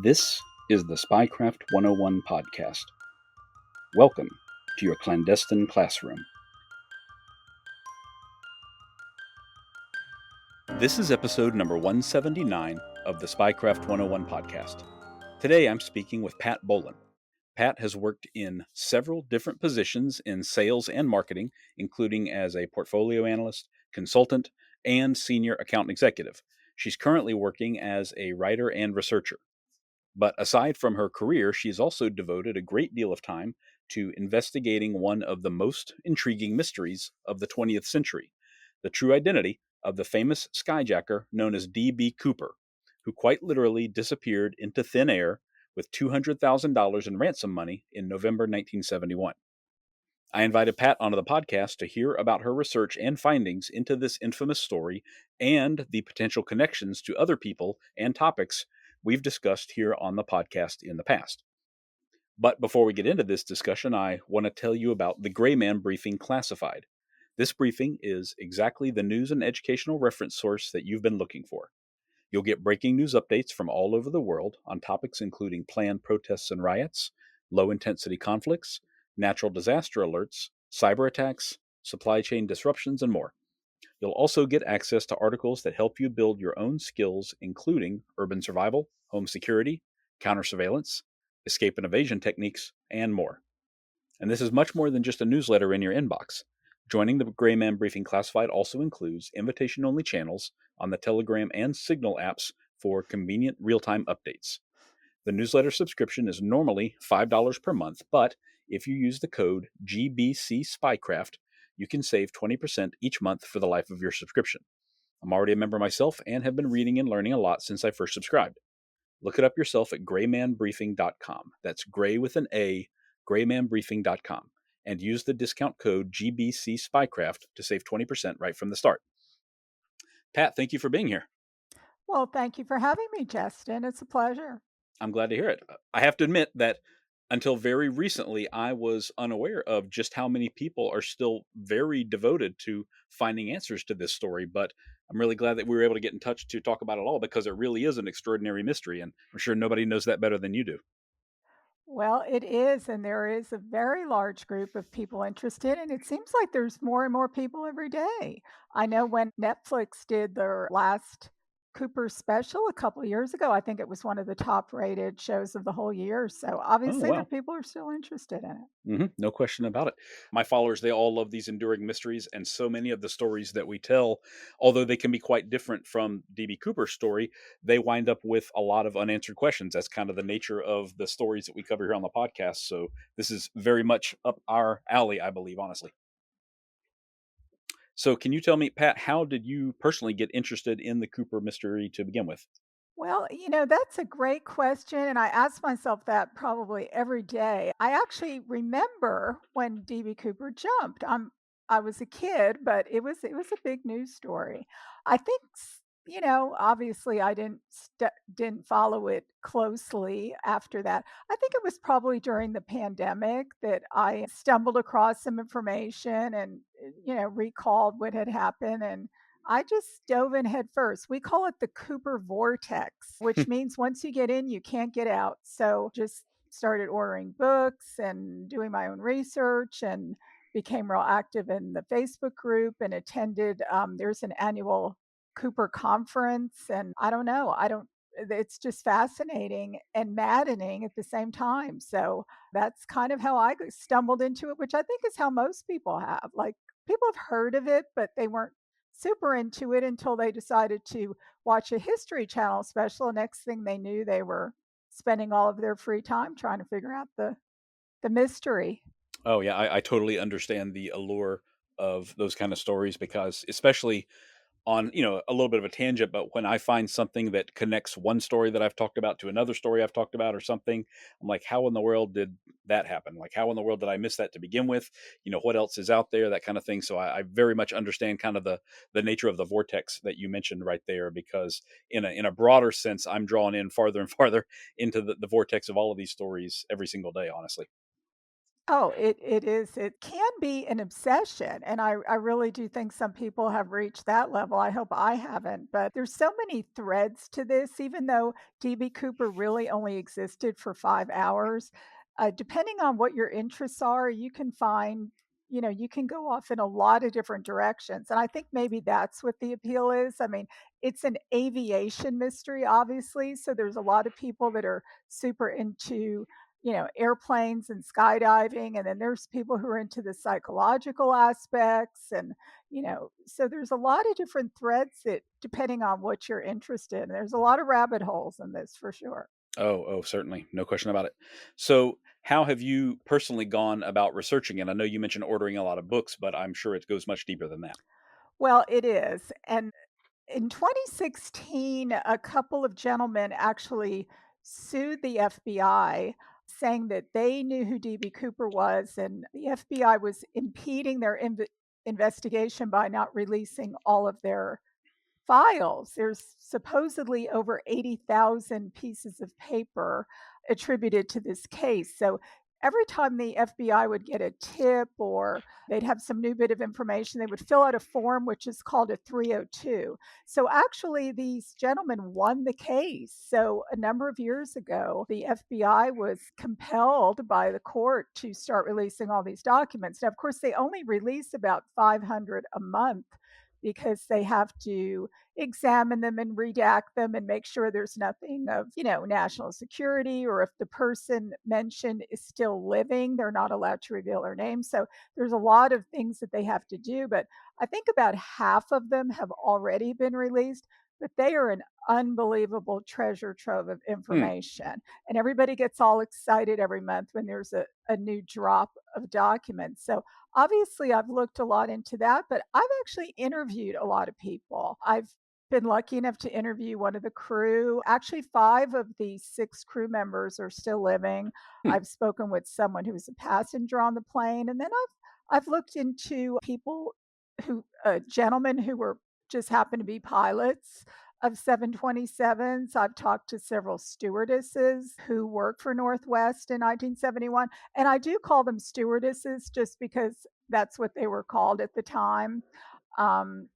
This is the Spycraft 101 podcast. Welcome to your clandestine classroom. This is episode number 179 of the Spycraft 101 podcast. Today I'm speaking with Pat Boland. Pat has worked in several different positions in sales and marketing, including as a portfolio analyst, consultant, and senior account executive. She's currently working as a writer and researcher. But aside from her career, she's also devoted a great deal of time to investigating one of the most intriguing mysteries of the 20th century, the true identity of the famous skyjacker known as D.B. Cooper, who quite literally disappeared into thin air with $200,000 in ransom money in November 1971. I invited Pat onto the podcast to hear about her research and findings into this infamous story and the potential connections to other people and topics we've discussed here on the podcast in the past. But before we get into this discussion, I want to tell you about the Gray Man Briefing Classified. This briefing is exactly the news and educational reference source that you've been looking for. You'll get breaking news updates from all over the world on topics including planned protests and riots, low-intensity conflicts, natural disaster alerts, cyber attacks, supply chain disruptions, and more. You'll also get access to articles that help you build your own skills, including urban survival, home security, counter surveillance, escape and evasion techniques, and more. And this is much more than just a newsletter in your inbox. Joining the Gray Man Briefing Classified also includes invitation-only channels on the Telegram and Signal apps for convenient real-time updates. The newsletter subscription is normally $5 per month, but if you use the code GBCSpycraft, you can save 20% each month for the life of your subscription. I'm already a member myself and have been reading and learning a lot since I first subscribed. Look it up yourself at graymanbriefing.com. That's gray with an A, graymanbriefing.com. And use the discount code GBCSpycraft to save 20% right from the start. Pat, thank you for being here. Well, thank you for having me, Justin. It's a pleasure. I'm glad to hear it. I have to admit that until very recently, I was unaware of just how many people are still very devoted to finding answers to this story. But I'm really glad that we were able to get in touch to talk about it all because it really is an extraordinary mystery. And I'm sure nobody knows that better than you do. Well, it is, and there is a very large group of people interested, and it seems like there's more and more people every day. I know when Netflix did their last Cooper special a couple of years ago, I think it was one of the top rated shows of the whole year. So Oh, obviously, the wow. people are still interested in it. No question about it. My followers, they all love these enduring mysteries, and so many of the stories that we tell, although they can be quite different from DB Cooper's story, they wind up with a lot of unanswered questions. That's kind of the nature of the stories that we cover here on the podcast. So this is very much up our alley, I believe, honestly. So can you tell me, Pat, how did you personally get interested in the Cooper mystery to begin with? Well, that's a great question. And I ask myself that probably every day. I actually remember when DB Cooper jumped. I was a kid, but it was a big news story. I think obviously I didn't follow it closely after that. I think it was probably during the pandemic that I stumbled across some information and recalled what had happened, and I just dove in head first. We call it the Cooper vortex, which means once you get in, you can't get out. So just started ordering books and doing my own research and became real active in the Facebook group and attended. There's an annual Cooper conference. And I don't know, it's just fascinating and maddening at the same time. So that's kind of how I stumbled into it, which I think is how most people have. Like, people have heard of it, but they weren't super into it until they decided to watch a History Channel special. Next thing they knew, they were spending all of their free time trying to figure out the mystery. Oh yeah, I totally understand the allure of those kind of stories because especially on a little bit of a tangent, but when I find something that connects one story that I've talked about to another story I've talked about or something, I'm like, how in the world did that happen? Like, how in the world did I miss that to begin with? What else is out there, that kind of thing. So I very much understand kind of the nature of the vortex that you mentioned right there, because in a broader sense, I'm drawn in farther and farther into the vortex of all of these stories every single day, honestly. Oh, it is. It can be an obsession, and I really do think some people have reached that level. I hope I haven't, but there's so many threads to this, even though DB Cooper really only existed for 5 hours. Depending on what your interests are, you can find, you can go off in a lot of different directions, and I think maybe that's what the appeal is. I mean, it's an aviation mystery, obviously, so there's a lot of people that are super into airplanes and skydiving. And then there's people who are into the psychological aspects. And, so there's a lot of different threads that, depending on what you're interested in, there's a lot of rabbit holes in this for sure. Oh, certainly. No question about it. So, how have you personally gone about researching it? I know you mentioned ordering a lot of books, but I'm sure it goes much deeper than that. Well, it is. And in 2016, a couple of gentlemen actually sued the FBI saying that they knew who DB Cooper was, and the FBI was impeding their investigation by not releasing all of their files. There's supposedly over 80,000 pieces of paper attributed to this case. So every time the FBI would get a tip or they'd have some new bit of information, they would fill out a form which is called a 302. So actually, these gentlemen won the case. So a number of years ago, the FBI was compelled by the court to start releasing all these documents. Now, of course, they only release about 500 a month because they have to examine them and redact them and make sure there's nothing of, national security, or if the person mentioned is still living, they're not allowed to reveal their name. So there's a lot of things that they have to do, but I think about half of them have already been released, but they are an unbelievable treasure trove of Hmm. information. And everybody gets all excited every month when there's a new drop of documents. So obviously, I've looked a lot into that, but I've actually interviewed a lot of people. I've been lucky enough to interview one of the crew. Actually, 5 of the 6 crew members are still living. Hmm. I've spoken with someone who was a passenger on the plane, and then I've looked into people who gentlemen who were just happened to be pilots of 727s. I've talked to several stewardesses who worked for Northwest in 1971, and I do call them stewardesses just because that's what they were called at the time. Um,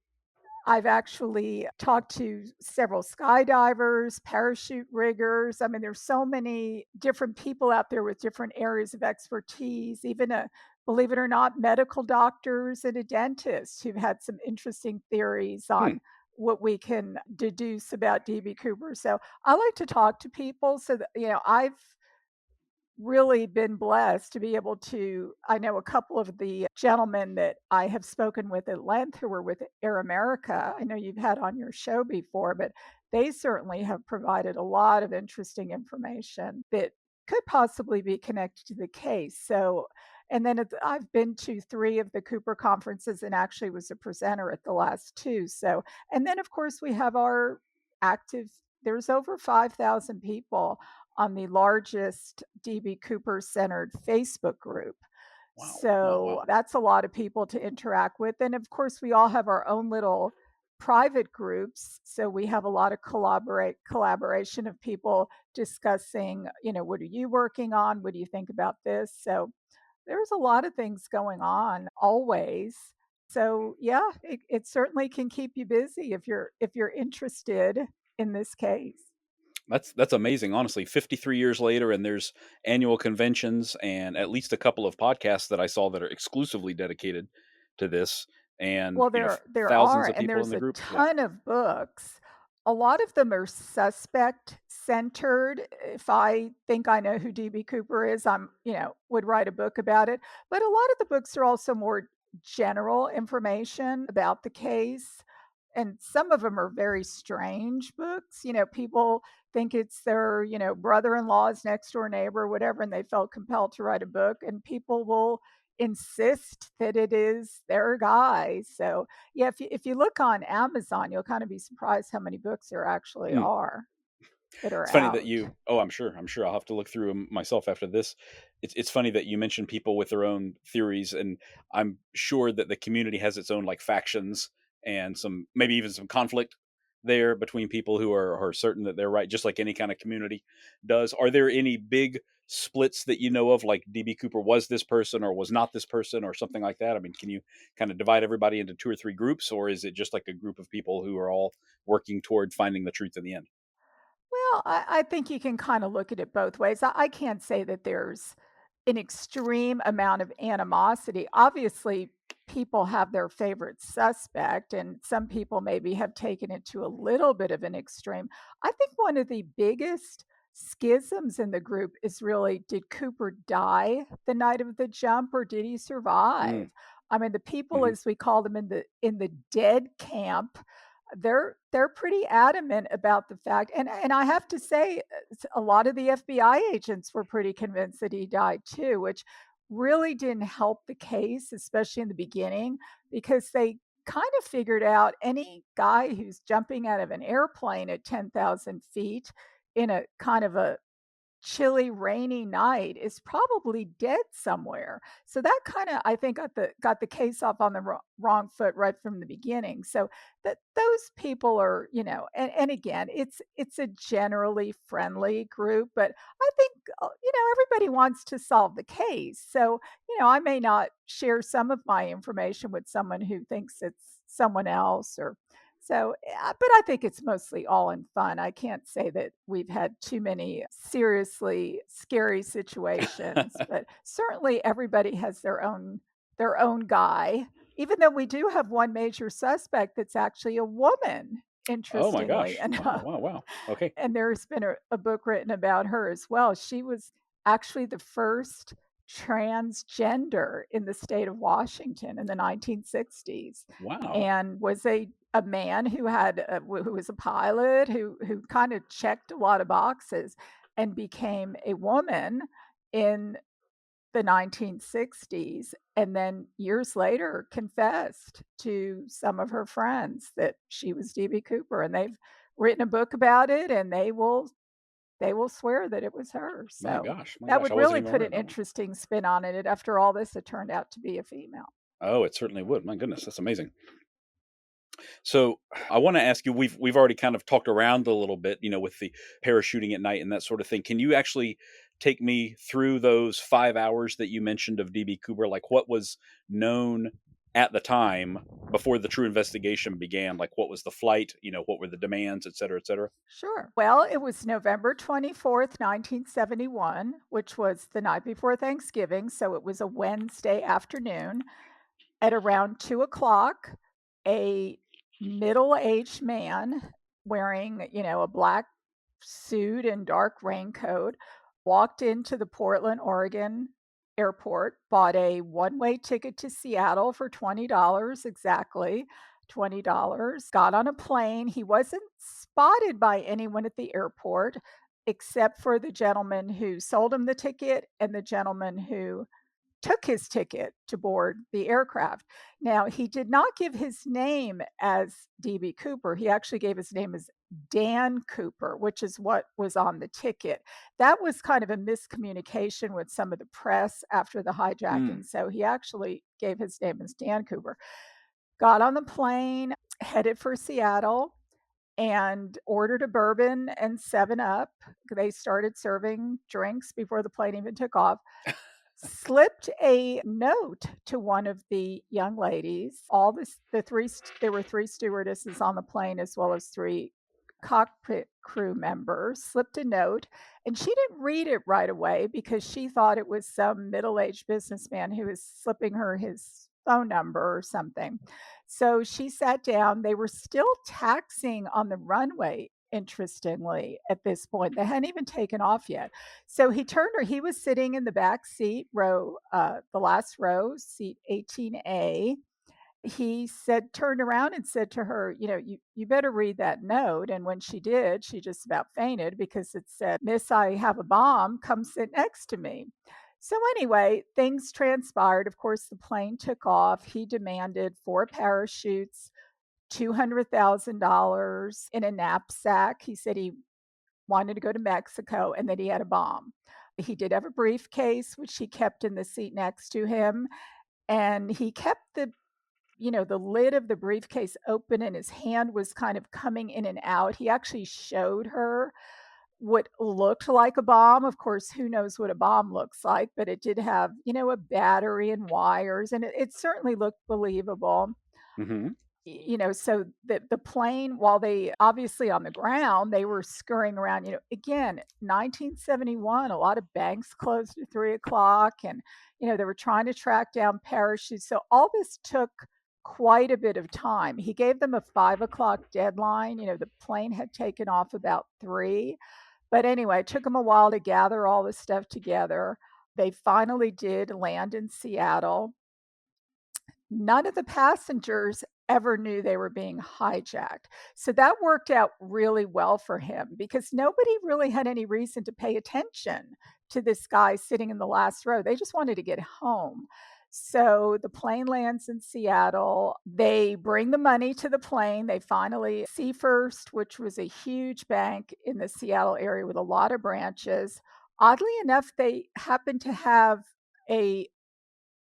I've actually talked to several skydivers, parachute riggers. I mean, there's so many different people out there with different areas of expertise, even believe it or not, medical doctors and a dentist who've had some interesting theories Hmm. on what we can deduce about DB Cooper. So I like to talk to people so that, I've really been blessed to be able to. I know a couple of the gentlemen that I have spoken with at length who were with Air America. I know you've had on your show before, but they certainly have provided a lot of interesting information that could possibly be connected to the case. So, and then I've been to 3 of the Cooper conferences and actually was a presenter at the last 2. So, and then of course we have our active, there's over 5,000 people on the largest DB Cooper centered Facebook group. Wow. Wow. So Wow. that's a lot of people to interact with. And of course, we all have our own little private groups. So we have a lot of collaboration of people discussing, what are you working on? What do you think about this? So there's a lot of things going on always. So yeah, it certainly can keep you busy if you're interested in this case. That's amazing, honestly. 53 years later, and there's annual conventions and at least a couple of podcasts that I saw that are exclusively dedicated to this, and Well, there thousands are, of and people in there's the a group. Yeah. ton of books. A lot of them are suspect centered. If I think I know who DB Cooper is, would write a book about it. But a lot of the books are also more general information about the case. And some of them are very strange books. People think it's their, brother-in-law's next door neighbor, whatever, and they felt compelled to write a book. And people will insist that it is their guy. So, yeah, if you look on Amazon, you'll kind of be surprised how many books there actually Hmm. are that are It's funny that out. you. Oh, I'm sure. I'm sure I'll have to look through 'em myself after this. It's funny that you mentioned people with their own theories, and I'm sure that the community has its own like factions and some maybe even some conflict there between people who are certain that they're right, just like any kind of community does. Are there any big splits that you know of, like DB Cooper was this person or was not this person or something like that? I mean, can you kind of divide everybody into two or three groups, or is it just like a group of people who are all working toward finding the truth in the end? Well, I think you can kind of look at it both ways. I can't say that there's an extreme amount of animosity. Obviously, people have their favorite suspect, and some people maybe have taken it to a little bit of an extreme. I think one of the biggest schisms in the group is really, did Cooper die the night of the jump or did he Mm, survive? I mean, the people, hmm. as we call them in the dead camp, they're pretty adamant about the fact, and I have to say, a lot of the FBI agents were pretty convinced that he died too, which really didn't help the case, especially in the beginning, because they kind of figured out any guy who's jumping out of an airplane at 10,000 feet in a kind of a chilly, rainy night is probably dead somewhere. So that kinda, I think, got the case off on the wrong foot right from the beginning. So that those people are, and again, it's a generally friendly group, but I think, everybody wants to solve the case. So, I may not share some of my information with someone who thinks it's someone else, or so, but I think it's mostly all in fun. I can't say that we've had too many seriously scary situations, but certainly everybody has their own guy. Even though we do have one major suspect that's actually a woman, Oh my interestingly, gosh! Wow! Wow! Wow! Okay. and there's been a book written about her as well. She was actually the first transgender in the state of Washington in the 1960s, Wow! and was a man who who was a pilot who kind of checked a lot of boxes, and became a woman in the 1960s, and then years later confessed to some of her friends that she was DB Cooper, and they've written a book about it, and they will swear that it was her. My So gosh! My that gosh! would I wasn't really even put aware of an that one. interesting spin on it. And after all this, it turned out to be a female. Oh, it certainly would. My goodness, that's amazing. So I want to ask you, we've already kind of talked around a little bit, with the parachuting at night and that sort of thing. Can you actually take me through those 5 hours that you mentioned of DB Cooper? Like what was known at the time before the true investigation began? Like what was the flight? What were the demands, et cetera, et cetera? Sure. Well, it was November 24th, 1971, which was the night before Thanksgiving. So it was a Wednesday afternoon. At around 2 o'clock, a middle-aged man wearing, a black suit and dark raincoat walked into the Portland, Oregon airport, bought a one-way ticket to Seattle for $20 exactly. $20, got on a plane. He wasn't spotted by anyone at the airport except for the gentleman who sold him the ticket and the gentleman who took his ticket to board the aircraft. Now, he did not give his name as DB Cooper. He actually gave his name as Dan Cooper, which is what was on the ticket. That was kind of a miscommunication with some of the press after the Mm. hijacking. So he actually gave his name as Dan Cooper. Got on the plane, headed for Seattle, and ordered a bourbon and 7 Up. They started serving drinks before the plane even took off. Slipped a note to one of the young ladies. All this the 3 there were 3 stewardesses on the plane as well as 3 cockpit crew members. Slipped a note, and she didn't read it right away because she thought it was some middle-aged businessman who was slipping her his phone number or something. So she sat down. They were still taxiing on the runway, interestingly, at this point. They hadn't even taken off yet. So he was sitting in the back seat, the last row, seat 18A. He said, turned around and said to her, you better read that note. And when she did, she just about fainted because it said, Miss, I have a bomb. Come sit next to me. So anyway, things transpired. Of course, the plane took off. He demanded 4 parachutes, $200,000 in a knapsack. He said he wanted to go to Mexico and that he had a bomb. He did have a briefcase, which he kept in the seat next to him, and he kept the the lid of the briefcase open and his hand was kind of coming in and out. He actually showed her what looked like a bomb. Of course, who knows what a bomb looks like, but it did have, a battery and wires, and it certainly looked believable. Hmm. So the plane, while they obviously on the ground, they were scurrying around. Again, 1971, a lot of banks closed at 3 o'clock, and they were trying to track down parachutes. So all this took quite a bit of time. He gave them a 5 o'clock deadline. The plane had taken off about 3, but anyway, it took them a while to gather all this stuff together. They finally did land in Seattle. None of the passengers ever knew they were being hijacked. So that worked out really well for him because nobody really had any reason to pay attention to this guy sitting in the last row. They just wanted to get home. So the plane lands in Seattle. They bring the money to the plane. They finally see First, which was a huge bank in the Seattle area with a lot of branches. Oddly enough, they happen to have a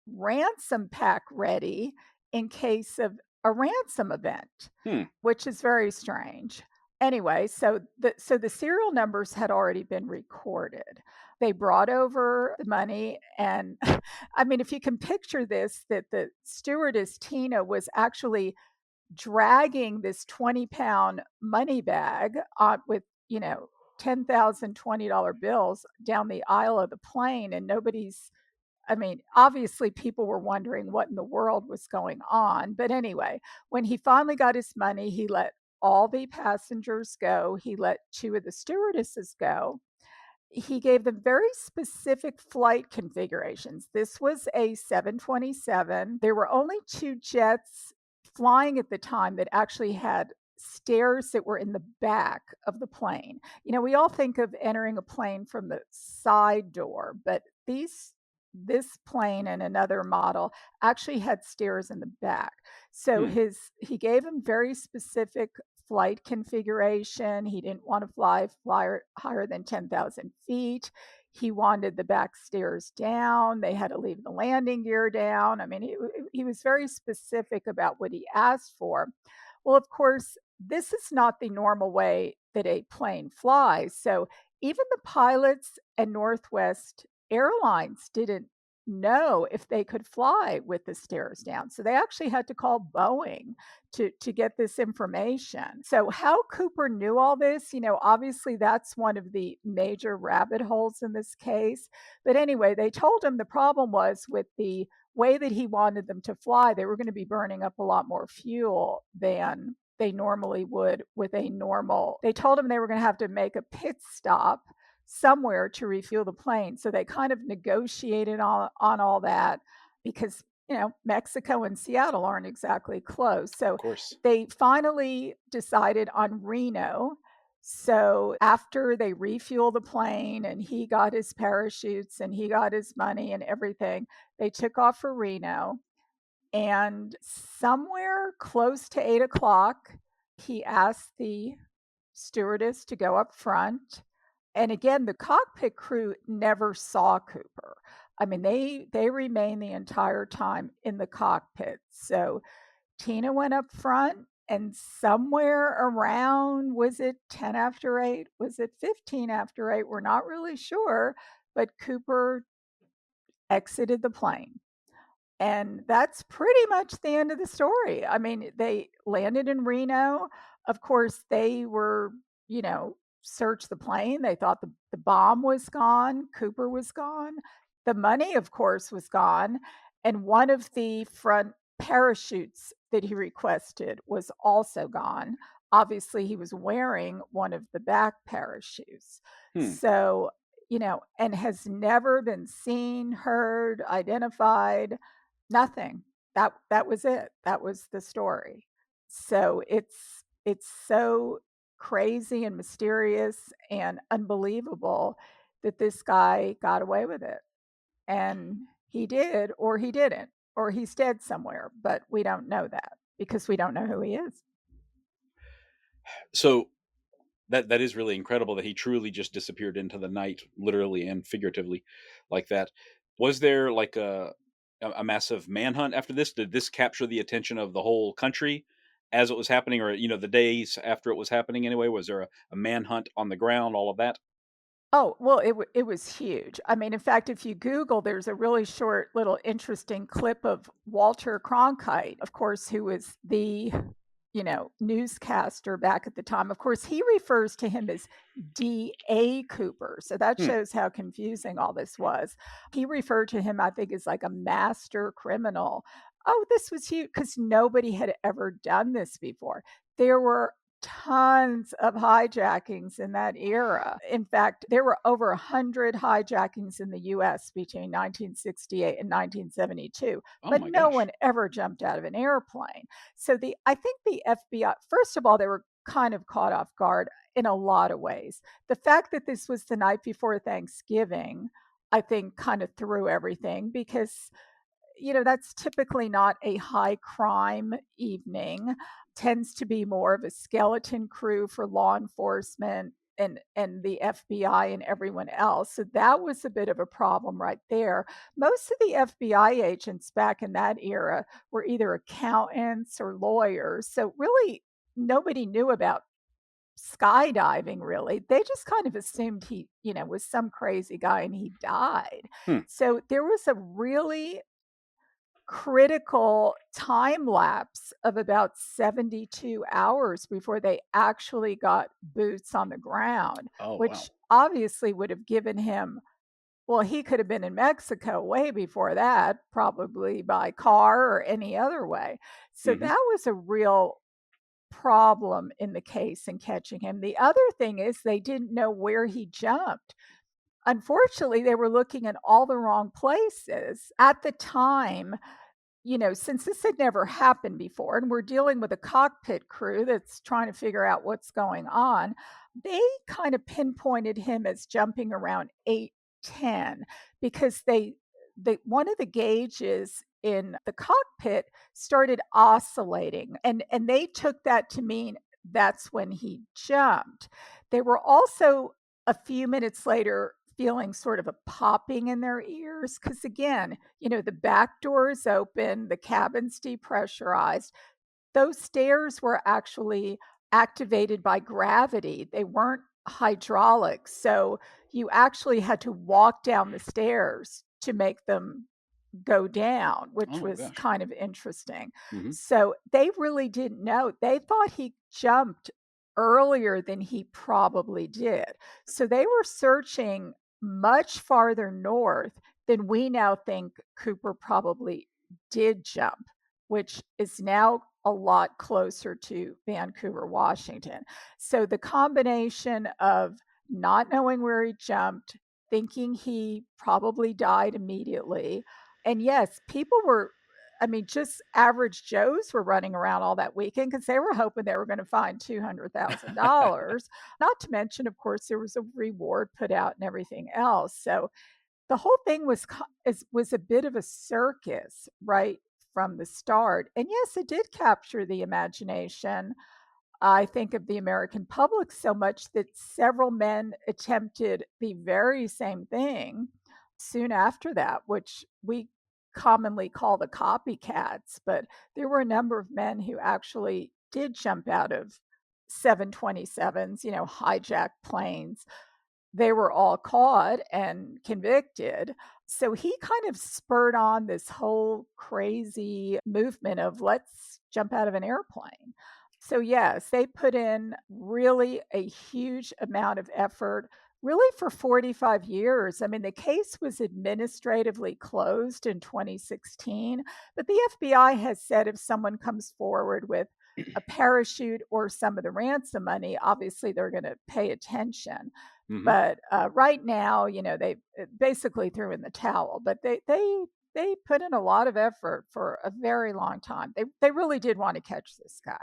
ransom pack ready in case of a ransom event, Hmm. which is very strange. Anyway, so the serial numbers had already been recorded. They brought over the money, and I mean, if you can picture this, that the stewardess Tina was actually dragging this 20-pound money bag with $10,000 bills down the aisle of the plane, and nobody's I mean, obviously, people were wondering what in the world was going on. But anyway, when he finally got his money, he let all the passengers go. He let two of the stewardesses go. He gave them very specific flight configurations. This was a 727. There were only two jets flying at the time that actually had stairs that were in the back of the plane. We all think of entering a plane from the side door, but this plane and another model actually had stairs in the back. So Hmm. he gave him very specific flight configuration. He didn't want to fly higher than 10,000 feet. He wanted the back stairs down. They had to leave the landing gear down. I mean, he was very specific about what he asked for. Well, of course, this is not the normal way that a plane flies. So even the pilots and Northwest Airlines didn't know if they could fly with the stairs down. So they actually had to call Boeing to get this information. So how Cooper knew all this, obviously that's one of the major rabbit holes in this case. But anyway, they told him the problem was with the way that he wanted them to fly, they were going to be burning up a lot more fuel than they normally would with a normal. They told him they were going to have to make a pit stop somewhere to refuel the plane. So they kind of negotiated on all that because, Mexico and Seattle aren't exactly close. Of So course. they finally decided on Reno. So after they refuel the plane and he got his parachutes and he got his money and everything, they took off for Reno. And somewhere close to 8 o'clock, he asked the stewardess to go up front. And again, the cockpit crew never saw Cooper. I mean, they remained the entire time in the cockpit. So Tina went up front, and somewhere around, was it 10 after 8? Was it 15 after 8? We're not really sure, but Cooper exited the plane. And that's pretty much the end of the story. I mean, they landed in Reno. Of course, they were, searched the plane. They thought the bomb was gone, Cooper was gone. The money, of course, was gone. And one of the front parachutes that he requested was also gone. Obviously, he was wearing one of the back parachutes. Hmm. So, and has never been seen, heard, identified. Nothing. That was it. That was the story. So it's so crazy and mysterious and unbelievable that this guy got away with it. And he did, or he didn't, or he's dead somewhere, but we don't know that because we don't know who he is. So that is really incredible that he truly just disappeared into the night, literally and figuratively, like that. Was there like a a massive manhunt after this? Did this capture the attention of the whole country as it was happening, or the days after it was happening? Anyway, was there a manhunt on the ground? All of that. Oh, well, it was huge. I mean, in fact, if you Google, there's a really short, little interesting clip of Walter Cronkite, of course, who was the, newscaster back at the time. Of course, he refers to him as D.A. Cooper, so that Hmm. shows how confusing all this was. He referred to him, I think, as like a master criminal. Oh, this was huge because nobody had ever done this before. There were tons of hijackings in that era. In fact, there were over 100 hijackings in the US between 1968 and 1972, Oh but my no gosh. one ever jumped out of an airplane. So I think the FBI, first of all, they were kind of caught off guard in a lot of ways. The fact that this was the night before Thanksgiving, I think kind of threw everything because that's typically not a high crime evening. Tends to be more of a skeleton crew for law enforcement and the FBI and everyone else. So that was a bit of a problem right there. Most of the FBI agents back in that era were either accountants or lawyers. So really nobody knew about skydiving really. They just kind of assumed he, was some crazy guy and he died. Hmm. So there was a really critical time lapse of about 72 hours before they actually got boots on the ground, Oh wow. which obviously would have given him, well, he could have been in Mexico way before that, probably by car or any other way. So Hmm. that was a real problem in the case in catching him. The other thing is they didn't know where he jumped. Unfortunately, they were looking in all the wrong places. At the time, since this had never happened before, and we're dealing with a cockpit crew that's trying to figure out what's going on, they kind of pinpointed him as jumping around 810 because one of the gauges in the cockpit started oscillating and they took that to mean that's when he jumped. They were also a few minutes later feeling sort of a popping in their ears because again, the back door is open, the cabin's depressurized. Those stairs were actually activated by gravity. They weren't hydraulic. So you actually had to walk down the stairs to make them go down, Oh which my was gosh. kind of interesting. Hmm. So they really didn't know. They thought he jumped earlier than he probably did. So they were searching much farther north than we now think Cooper probably did jump, which is now a lot closer to Vancouver, Washington. So the combination of not knowing where he jumped, thinking he probably died immediately, and yes, people were, I mean, just average Joes were running around all that weekend because they were hoping they were going to find $200,000. Not to mention, of course, there was a reward put out and everything else. So the whole thing was a bit of a circus right from the start. And yes, it did capture the imagination, I think, of the American public so much that several men attempted the very same thing soon after that, which we commonly call the copycats. But there were a number of men who actually did jump out of 727s, hijacked planes. They were all caught and convicted. So he kind of spurred on this whole crazy movement of let's jump out of an airplane. So, yes, they put in really a huge amount of effort, really for 45 years. I mean, the case was administratively closed in 2016, but the FBI has said if someone comes forward with a parachute or some of the ransom money, obviously they're going to pay attention. Hmm. But right now, they basically threw in the towel. But they put in a lot of effort for a very long time. They really did want to catch this guy.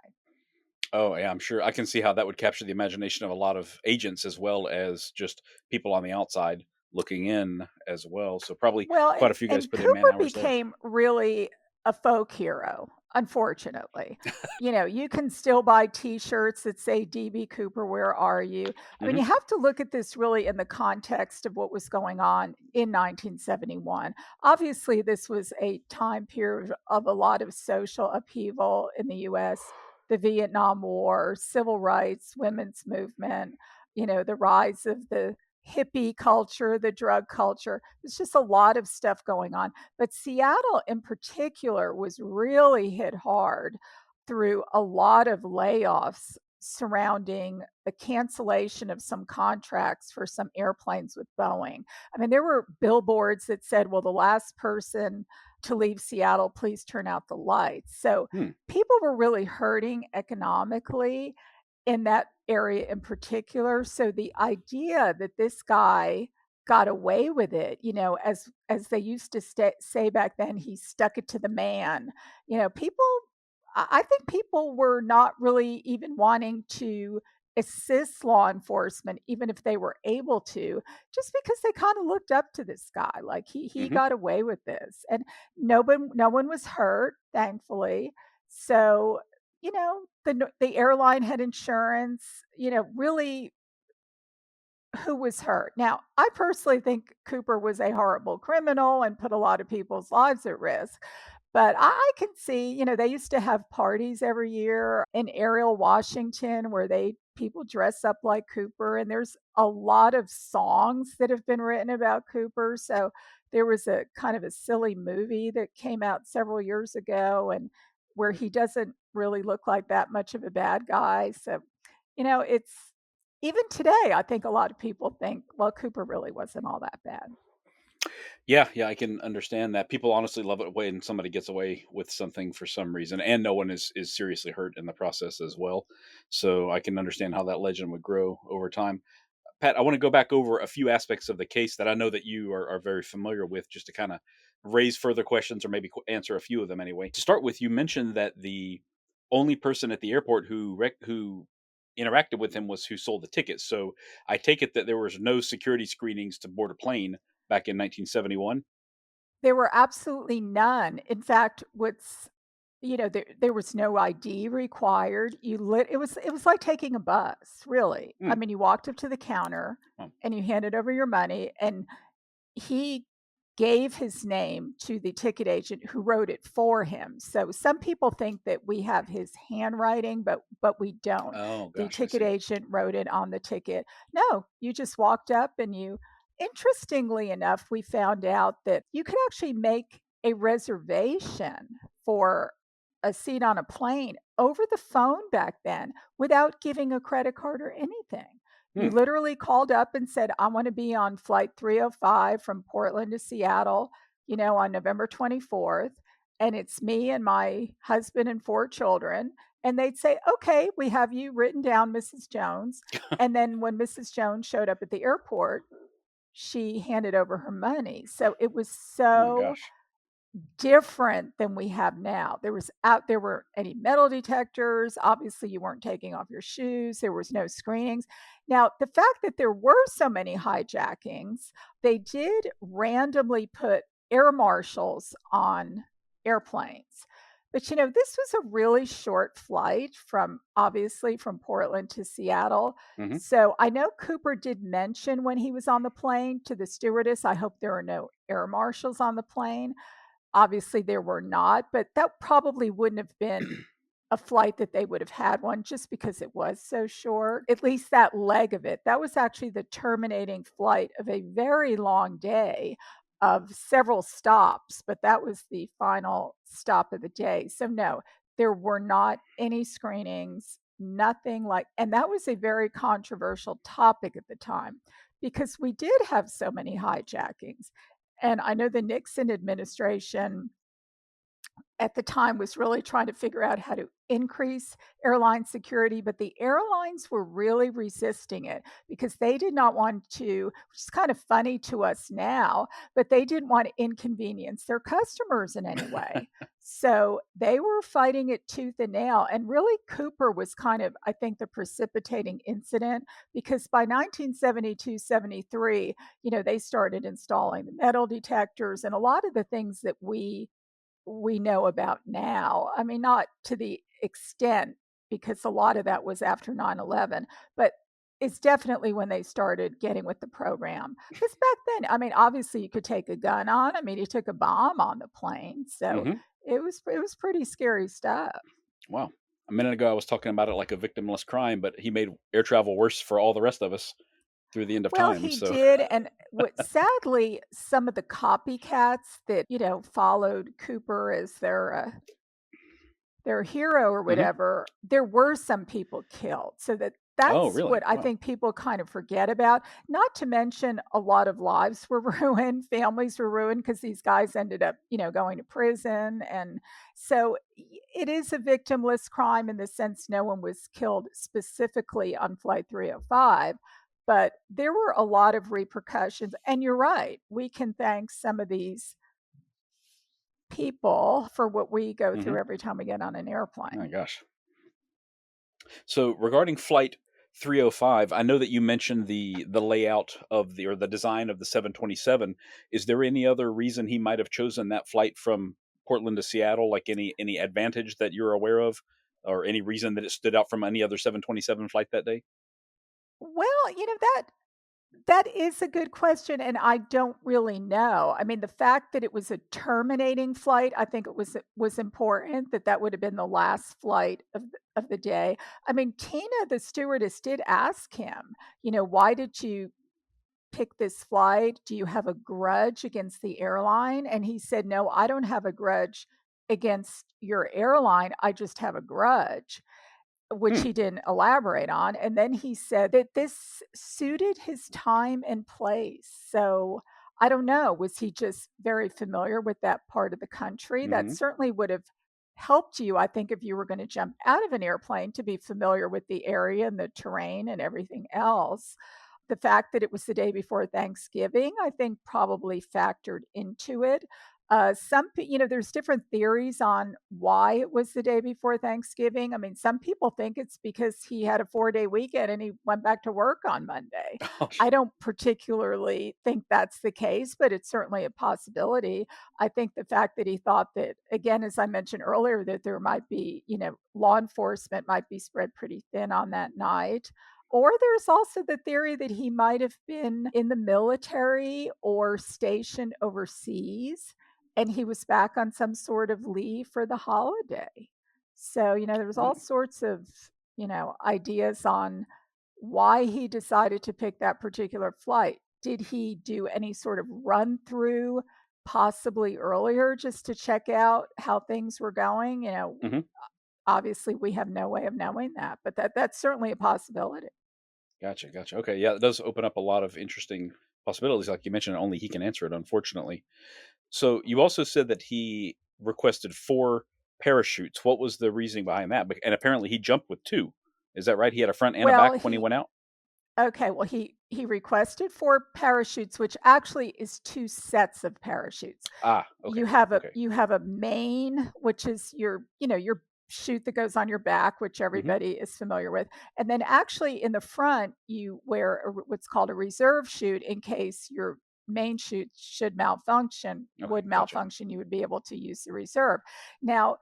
Oh yeah, I'm sure I can see how that would capture the imagination of a lot of agents as well as just people on the outside looking in as well. So probably Well, quite and a few guys and put in man Cooper hours there. became really a folk hero. Unfortunately. You can still buy T-shirts that say DB Cooper, where are you? I mean, Hmm. you have to look at this really in the context of what was going on in 1971. Obviously, this was a time period of a lot of social upheaval in the US, the Vietnam War, civil rights, women's movement, the rise of the hippie culture, the drug culture. There's just a lot of stuff going on. But Seattle in particular was really hit hard through a lot of layoffs surrounding the cancellation of some contracts for some airplanes with Boeing. I mean, there were billboards that said, well, the last person to leave Seattle, please turn out the lights. So Hmm. people were really hurting economically in that area in particular. So the idea that this guy got away with it, as they used to say back then, he stuck it to the man. People, I think people were not really even wanting to assist law enforcement, even if they were able to, just because they kind of looked up to this guy. Like he Hmm. got away with this, and no one was hurt, thankfully. So the airline had insurance. Really, who was hurt? Now, I personally think Cooper was a horrible criminal and put a lot of people's lives at risk. But I can see, they used to have parties every year in Ariel, Washington, where they people dress up like Cooper, and there's a lot of songs that have been written about Cooper. So there was a kind of a silly movie that came out several years ago, and where he doesn't really look like that much of a bad guy. So, it's even today, I think a lot of people think, well, Cooper really wasn't all that bad. Yeah, yeah, I can understand that. People honestly love it when somebody gets away with something for some reason, and no one is seriously hurt in the process as well. So I can understand how that legend would grow over time. Pat, I want to go back over a few aspects of the case that I know that you are very familiar with, just to kind of raise further questions or maybe answer a few of them anyway. To start with, you mentioned that the only person at the airport who interacted with him was who sold the tickets. So I take it that there was no security screenings to board a plane back in 1971. There were absolutely none. In fact, there was no ID required. It was like taking a bus, really. I Hmm. mean, you walked up to the counter Oh, and you handed over your money, and he gave his name to the ticket agent who wrote it for him. So some people think that we have his handwriting, but we don't. oh The gosh, I ticket see. agent wrote it on the ticket. No, you just walked up and you interestingly enough, we found out that you could actually make a reservation for a seat on a plane over the phone back then without giving a credit card or anything. You Hmm. literally called up and said, I want to be on flight 305 from Portland to Seattle, on November 24th. And it's me and my husband and four children. And they'd say, okay, we have you written down, Mrs. Jones. And then when Mrs. Jones showed up at the airport, she handed over her money. So it was Oh my so gosh. different than we have now. There were any metal detectors. Obviously, you weren't taking off your shoes. There was no screenings. Now, the fact that there were so many hijackings, they did randomly put air marshals on airplanes. But this was a really short flight from Portland to Seattle. Hmm. So I know Cooper did mention when he was on the plane to the stewardess, I hope there are no air marshals on the plane. Obviously, there were not, but that probably wouldn't have been a flight that they would have had one just because it was so short. At least that leg of it. That was actually the terminating flight of a very long day of several stops, but that was the final stop of the day. So, no, there were not any screenings, nothing like, and that was a very controversial topic at the time because we did have so many hijackings. And I know the Nixon administration at the time was really trying to figure out how to increase airline security, but the airlines were really resisting it because they did not want to, which is kind of funny to us now, but they didn't want to inconvenience their customers in any way. So they were fighting it tooth and nail. And really, Cooper was kind of, I think, the precipitating incident because by 1972, 73, they started installing the metal detectors and a lot of the things that we we know about now. I mean, not to the extent, because a lot of that was after 9/11, but it's definitely when they started getting with the program. Because back then, I mean, obviously you could take a gun on. I mean, he took a bomb on the plane, so Hmm. it was pretty scary stuff. Wow. A minute ago, I was talking about it like a victimless crime, but he made air travel worse for all the rest of us through the end of Well, time. he So, did, and what sadly, some of the copycats that, followed Cooper as their hero or hmm. whatever, there were some people killed. So Oh, that's really? what I Wow. think people kind of forget about. Not to mention a lot of lives were ruined, families were ruined because these guys ended up, going to prison. And so it is a victimless crime in the sense no one was killed specifically on Flight 305. But there were a lot of repercussions. And you're right, we can thank some of these people for what we go Hmm. through every time we get on an My airplane. gosh. So regarding flight 305, I know that you mentioned the layout of the or the design of the 727. Is there any other reason he might have chosen that flight from Portland to Seattle? Like any advantage that you're aware of, or any reason that it stood out from any other 727 flight that day? Well, that is a good question, and I don't really know. I mean, the fact that it was a terminating flight, I think it was important that that would have been the last flight of the day. I mean, Tina, the stewardess, did ask him, why did you pick this flight? Do you have a grudge against the airline? And he said, no, I don't have a grudge against your airline. I just have a grudge, which Hmm. he didn't elaborate on. And then he said that this suited his time and place. So I don't know. Was he just very familiar with that part of the country? That Hmm. certainly would have helped you, I think, if you were going to jump out of an airplane to be familiar with the area and the terrain and everything else. The fact that it was the day before Thanksgiving, I think, probably factored into it. There's different theories on why it was the day before Thanksgiving. I mean, some people think it's because he had a 4-day weekend and he went back to work on Monday. I don't particularly think that's the case, but it's certainly a possibility. I think the fact that he thought that, again, as I mentioned earlier, that there might be, law enforcement might be spread pretty thin on that night. Or there's also the theory that he might have been in the military or stationed overseas and he was back on some sort of leave for the holiday. So, there was all Wow. sorts of, ideas on why he decided to pick that particular flight. Did he do any sort of run through possibly earlier just to check out how things were going? Hmm. Obviously we have no way of knowing that, but that's certainly a possibility. Gotcha. Gotcha. Okay. Yeah, it does open up a lot of interesting possibilities. Like you mentioned, only he can answer it, unfortunately. So you also said that he requested 4 parachutes. What was the reasoning behind that? And apparently he jumped with 2. Is that right? He had a front and a Well, back when he went out? okay, well, he requested 4 parachutes, which actually is 2 sets of parachutes. Ah, You okay. have a Okay. you have a main, which is your chute that goes on your back, which Mhm. everybody is familiar with. And then actually in the front, you wear what's called a reserve chute in case your main chute should malfunction, Okay, would gotcha. malfunction, you would be able to use the reserve. Now,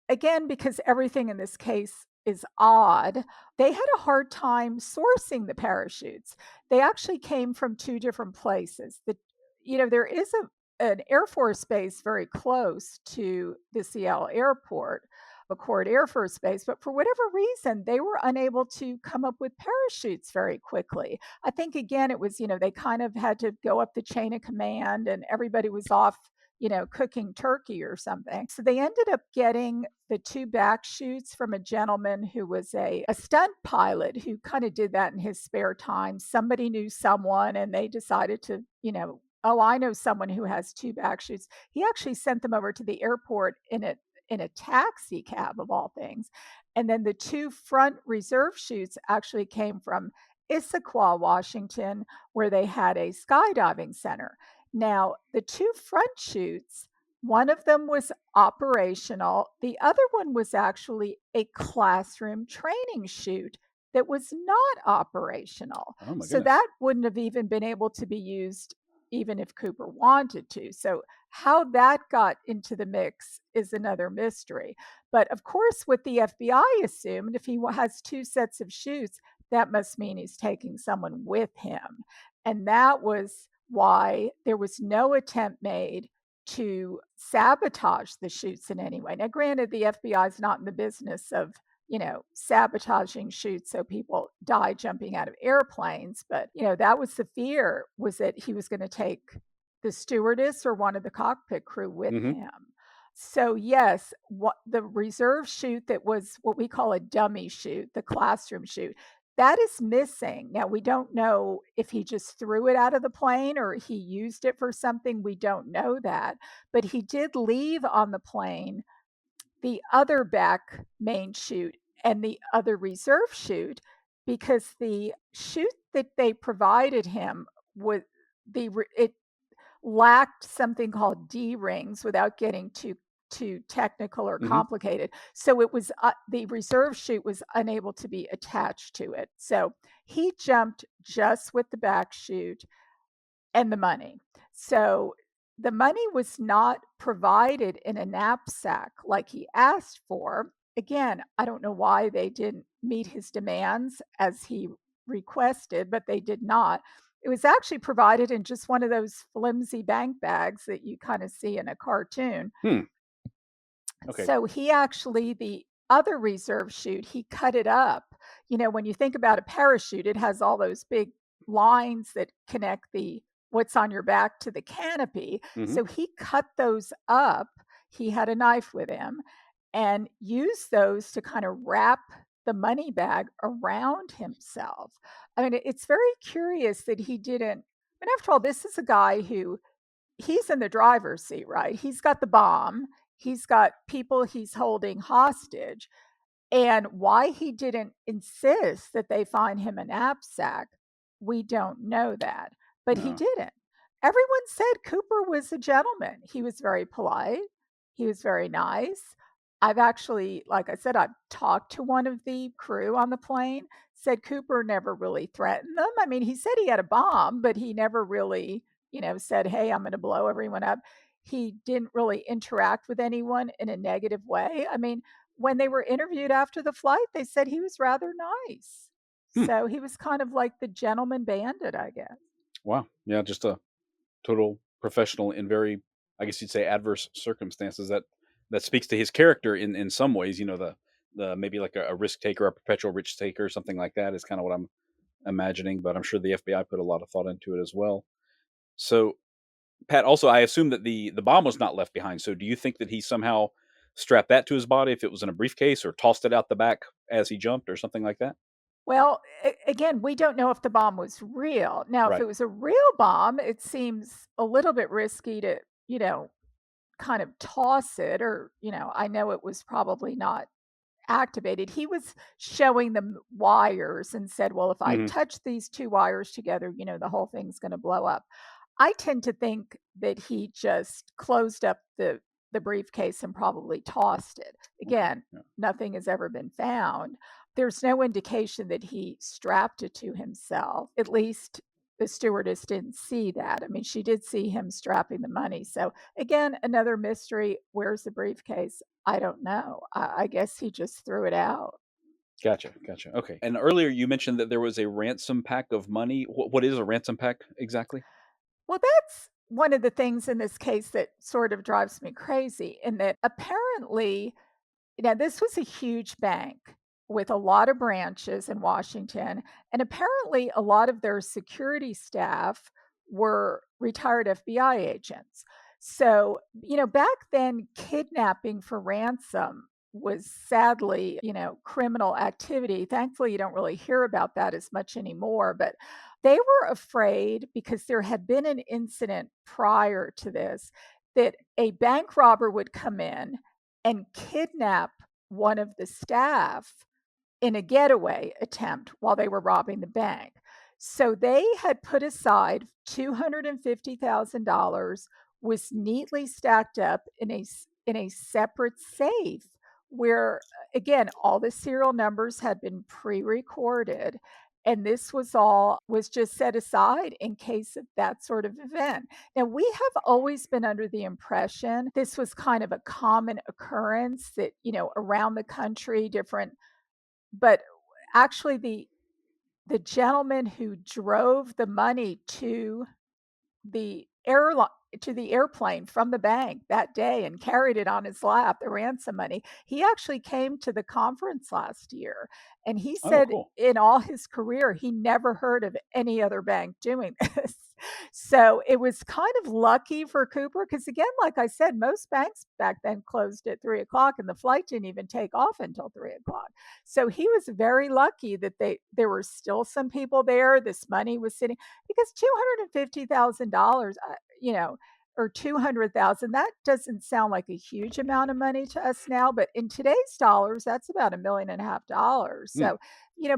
again, because everything in this case is odd, they had a hard time sourcing the parachutes. They actually came from 2 different places. There is an Air Force base very close to the Seattle airport, McCord Air Force Base, but for whatever reason, they were unable to come up with parachutes very quickly. I think again, it was, they kind of had to go up the chain of command and everybody was off, cooking turkey or something. So they ended up getting the 2 back shoots from a gentleman who was a stunt pilot who kind of did that in his spare time. Somebody knew someone and they decided to, oh, I know someone who has 2 back shoots. He actually sent them over to the airport in a taxi cab of all things. And then the 2 front reserve shoots actually came from Issaquah, Washington, where they had a skydiving center. Now, the 2 front chutes, one of them was operational, the other one was actually a classroom training chute that was not operational. Oh my So goodness. that wouldn't have even been able to be used, even if Cooper wanted to. So how that got into the mix is another mystery. But of course, what the FBI assumed, if he has two sets of chutes, that must mean he's taking someone with him. And that was why there was no attempt made to sabotage the chutes in any way. Now, granted, the FBI is not in the business of, sabotaging chutes so people die jumping out of airplanes. But, that was the fear, was that he was going to take the stewardess or one of the cockpit crew with Hmm. him. So yes, what the reserve chute that was what we call a dummy chute, the classroom chute, that is missing. Now we don't know if he just threw it out of the plane or he used it for something. We don't know that. But he did leave on the plane the other back main chute and the other reserve chute, because the chute that they provided him was it lacked something called D rings, without getting too technical or Hmm. complicated. So it was the reserve chute was unable to be attached to it. So he jumped just with the back chute and the money. So the money was not provided in a knapsack like he asked for. Again, I don't know why they didn't meet his demands as he requested, but they did not. It was actually provided in just one of those flimsy bank bags that you kind of see in a cartoon. Hmm. Okay. So he actually, the other reserve chute, he cut it up. When you think about a parachute, it has all those big lines that connect the what's on your back to the canopy. Hmm. So he cut those up. He had a knife with him and used those to kind of wrap the money bag around himself. I mean, it's very curious that he didn't. And after all, this is a guy who he's in the driver's seat, right? He's got the bomb, he's got people he's holding hostage. And why he didn't insist that they find him a knapsack, we don't know that. But he No. didn't. Everyone said Cooper was a gentleman. He was very polite, he was very nice. I've actually, like I said, I've talked to one of the crew on the plane, said Cooper never really threatened them. I mean, he said he had a bomb, but he never really, said, hey, I'm going to blow everyone up. He didn't really interact with anyone in a negative way. I mean, when they were interviewed after the flight, they said he was rather nice. Hmm. So he was kind of like the gentleman bandit, I guess. Wow. Yeah, just a total professional in very, I guess you'd say, adverse circumstances. That speaks to his character in some ways. The maybe like a risk taker, a perpetual risk taker, something like that is kind of what I'm imagining. But I'm sure the FBI put a lot of thought into it as well. So, Pat, also, I assume that the bomb was not left behind. So, do you think that he somehow strapped that to his body if it was in a briefcase, or tossed it out the back as he jumped, or something like that? Well, again, we don't know if the bomb was real. Now, if Right. it was a real bomb, it seems a little bit risky to, kind of toss it, or, I know it was probably not activated. He was showing them wires and said, well, if I Hmm. touch these two wires together, the whole thing's going to blow up. I tend to think that he just closed up the briefcase and probably tossed it. Okay. Again, Yeah. nothing has ever been found. There's no indication that he strapped it to himself. At least the stewardess didn't see that. I mean, she did see him strapping the money. So again, another mystery. Where's the briefcase? I don't know. I guess he just threw it out. Gotcha. Gotcha. Okay. And earlier you mentioned that there was a ransom pack of money. What is a ransom pack exactly? Well, that's one of the things in this case that sort of drives me crazy, in that apparently, this was a huge bank with a lot of branches in Washington, and apparently a lot of their security staff were retired FBI agents. So, back then, kidnapping for ransom was sadly, criminal activity. Thankfully, you don't really hear about that as much anymore, but they were afraid, because there had been an incident prior to this, that a bank robber would come in and kidnap one of the staff in a getaway attempt while they were robbing the bank. So they had put aside $250,000, was neatly stacked up in a separate safe where, again, all the serial numbers had been pre-recorded, and this was just set aside in case of that sort of event. Now, we have always been under the impression this was kind of a common occurrence that, around the country, different, but actually the gentleman who drove the money the airline to the airplane from the bank that day and carried it on his lap, the ransom money. He actually came to the conference last year, and he Oh, said cool. in all his career, he never heard of any other bank doing this. So it was kind of lucky for Cooper because, again, like I said, most banks back then closed at 3 o'clock, and the flight didn't even take off until 3 o'clock. So he was very lucky that there were still some people there. This money was sitting because $250,000, or 200,000, that doesn't sound like a huge amount of money to us now, but in today's dollars, that's about $1.5 million. Hmm. So,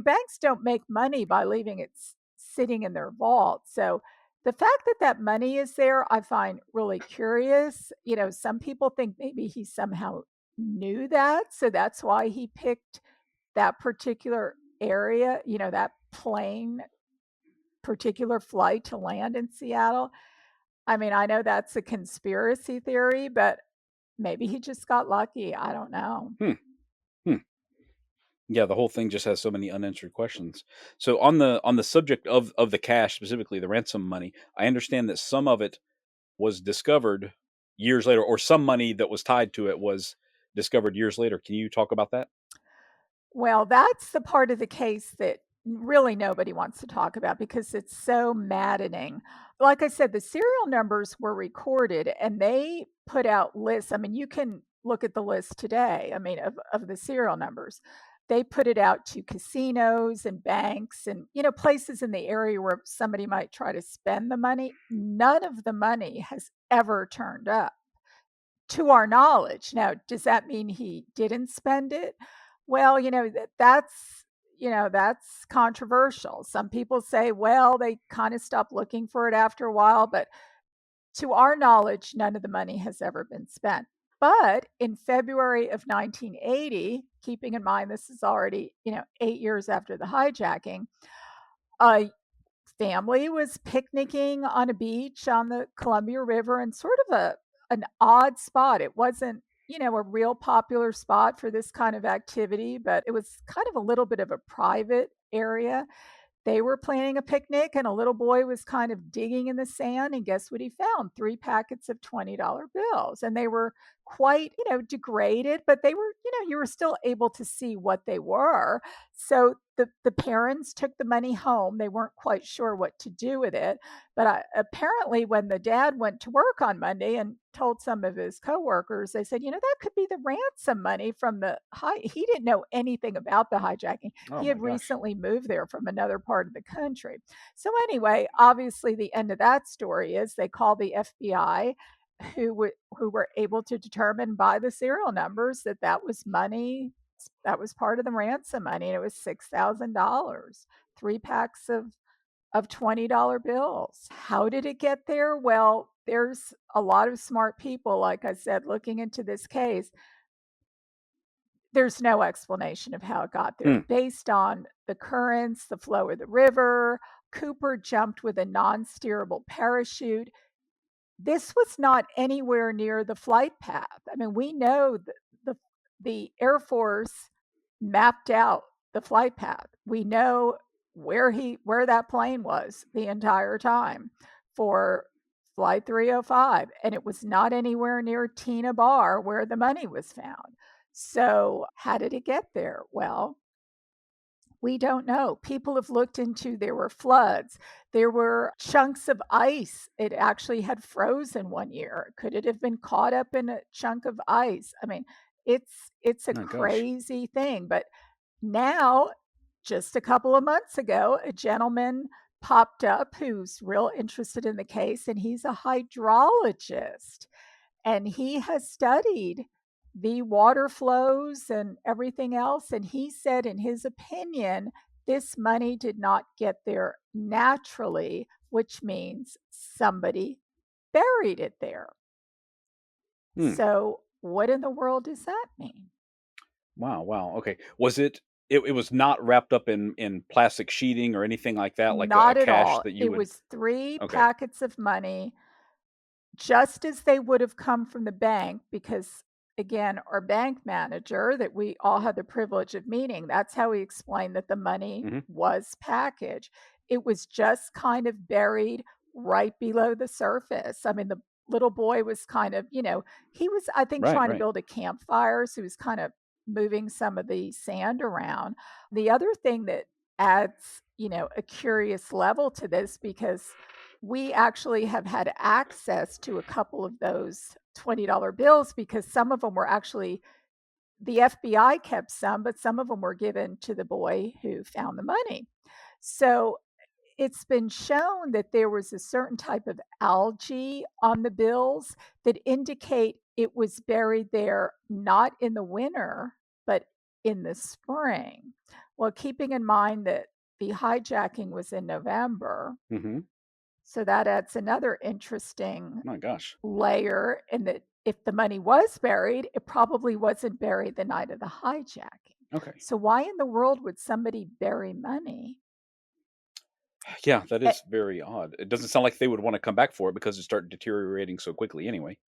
banks don't make money by leaving it sitting in their vault. So, the fact that that money is there, I find really curious. Some people think maybe he somehow knew that, so that's why he picked that particular area, that plane particular flight to land in Seattle. I mean, I know that's a conspiracy theory, but maybe he just got lucky. I don't know. Hmm. Hmm. Yeah, the whole thing just has so many unanswered questions. So on the subject of the cash, specifically the ransom money, I understand that some of it was discovered years later, or some money that was tied to it was discovered years later. Can you talk about that? Well, that's the part of the case that really nobody wants to talk about because it's so maddening. Like I said, the serial numbers were recorded and they put out lists. I mean, you can look at the list today, I mean, of the serial numbers. They put it out to casinos and banks and, places in the area where somebody might try to spend the money. None of the money has ever turned up to our knowledge. Now, does that mean he didn't spend it? Well, that's controversial. Some people say, well, they kind of stopped looking for it after a while, but to our knowledge, none of the money has ever been spent. But in February of 1980, keeping in mind this is already, 8 years after the hijacking, a family was picnicking on a beach on the Columbia River in sort of an odd spot. It wasn't, a real popular spot for this kind of activity, but it was kind of a little bit of a private area. They were planning a picnic, and a little boy was kind of digging in the sand. And guess what he found? 3 packets of $20 bills. And they were quite, degraded, but they were, you were still able to see what they were. So the parents took the money home. They weren't quite sure what to do with it. But apparently, when the dad went to work on Monday and told some of his coworkers, they said, that could be the ransom money from the high. He didn't know anything about the hijacking. Oh He my had gosh. recently moved there from another part of the country. So anyway, obviously the end of that story is they called the FBI who were able to determine by the serial numbers that that was money that was part of the ransom money, and it was $6,000, 3 packs of $20 bills. How did it get there? Well, there's a lot of smart people, like I said, looking into this case. There's no explanation of how it got there. Hmm. Based on the currents, the flow of the river, Cooper jumped with a non-steerable parachute. This was not anywhere near the flight path. I mean, we know that the Air Force mapped out the flight path. We know where that plane was the entire time for flight 305, and it was not anywhere near Tina Bar where the money was found. So, how did it get there? Well, we don't know. People have looked into there were floods. There were chunks of ice. It actually had frozen one year. Could it have been caught up in a chunk of ice? I mean, it's a Oh gosh. crazy thing, but now just a couple of months ago, a gentleman popped up who's real interested in the case, and he's a hydrologist, and he has studied the water flows and everything else. And he said, in his opinion, this money did not get there naturally, which means somebody buried it there. Hmm. So, what in the world does that mean? Wow. Wow. Okay. Was it? it was not wrapped up in plastic sheeting or anything like that, like a Not at cash all. that you It would. was 3 Okay. packets of money, just as they would have come from the bank, because again, our bank manager that we all had the privilege of meeting, that's how he explained that the money Mhm. was packaged. It was just kind of buried right below the surface. I mean, the little boy was kind of, he was, I think, Right, trying to right. build a campfire, so he was kind of moving some of the sand around. The other thing that adds, a curious level to this, because we actually have had access to a couple of those $20 bills, because some of them were actually, the FBI kept some, but some of them were given to the boy who found the money. So it's been shown that there was a certain type of algae on the bills that indicate it was buried there not in the winter, but in the spring. Well, keeping in mind that the hijacking was in November, Mhm. so that adds another interesting My gosh. layer, in that if the money was buried, it probably wasn't buried the night of the hijacking. Okay. So why in the world would somebody bury money? Yeah, that Eh, is very odd. It doesn't sound like they would wanna come back for it because it started deteriorating so quickly anyway.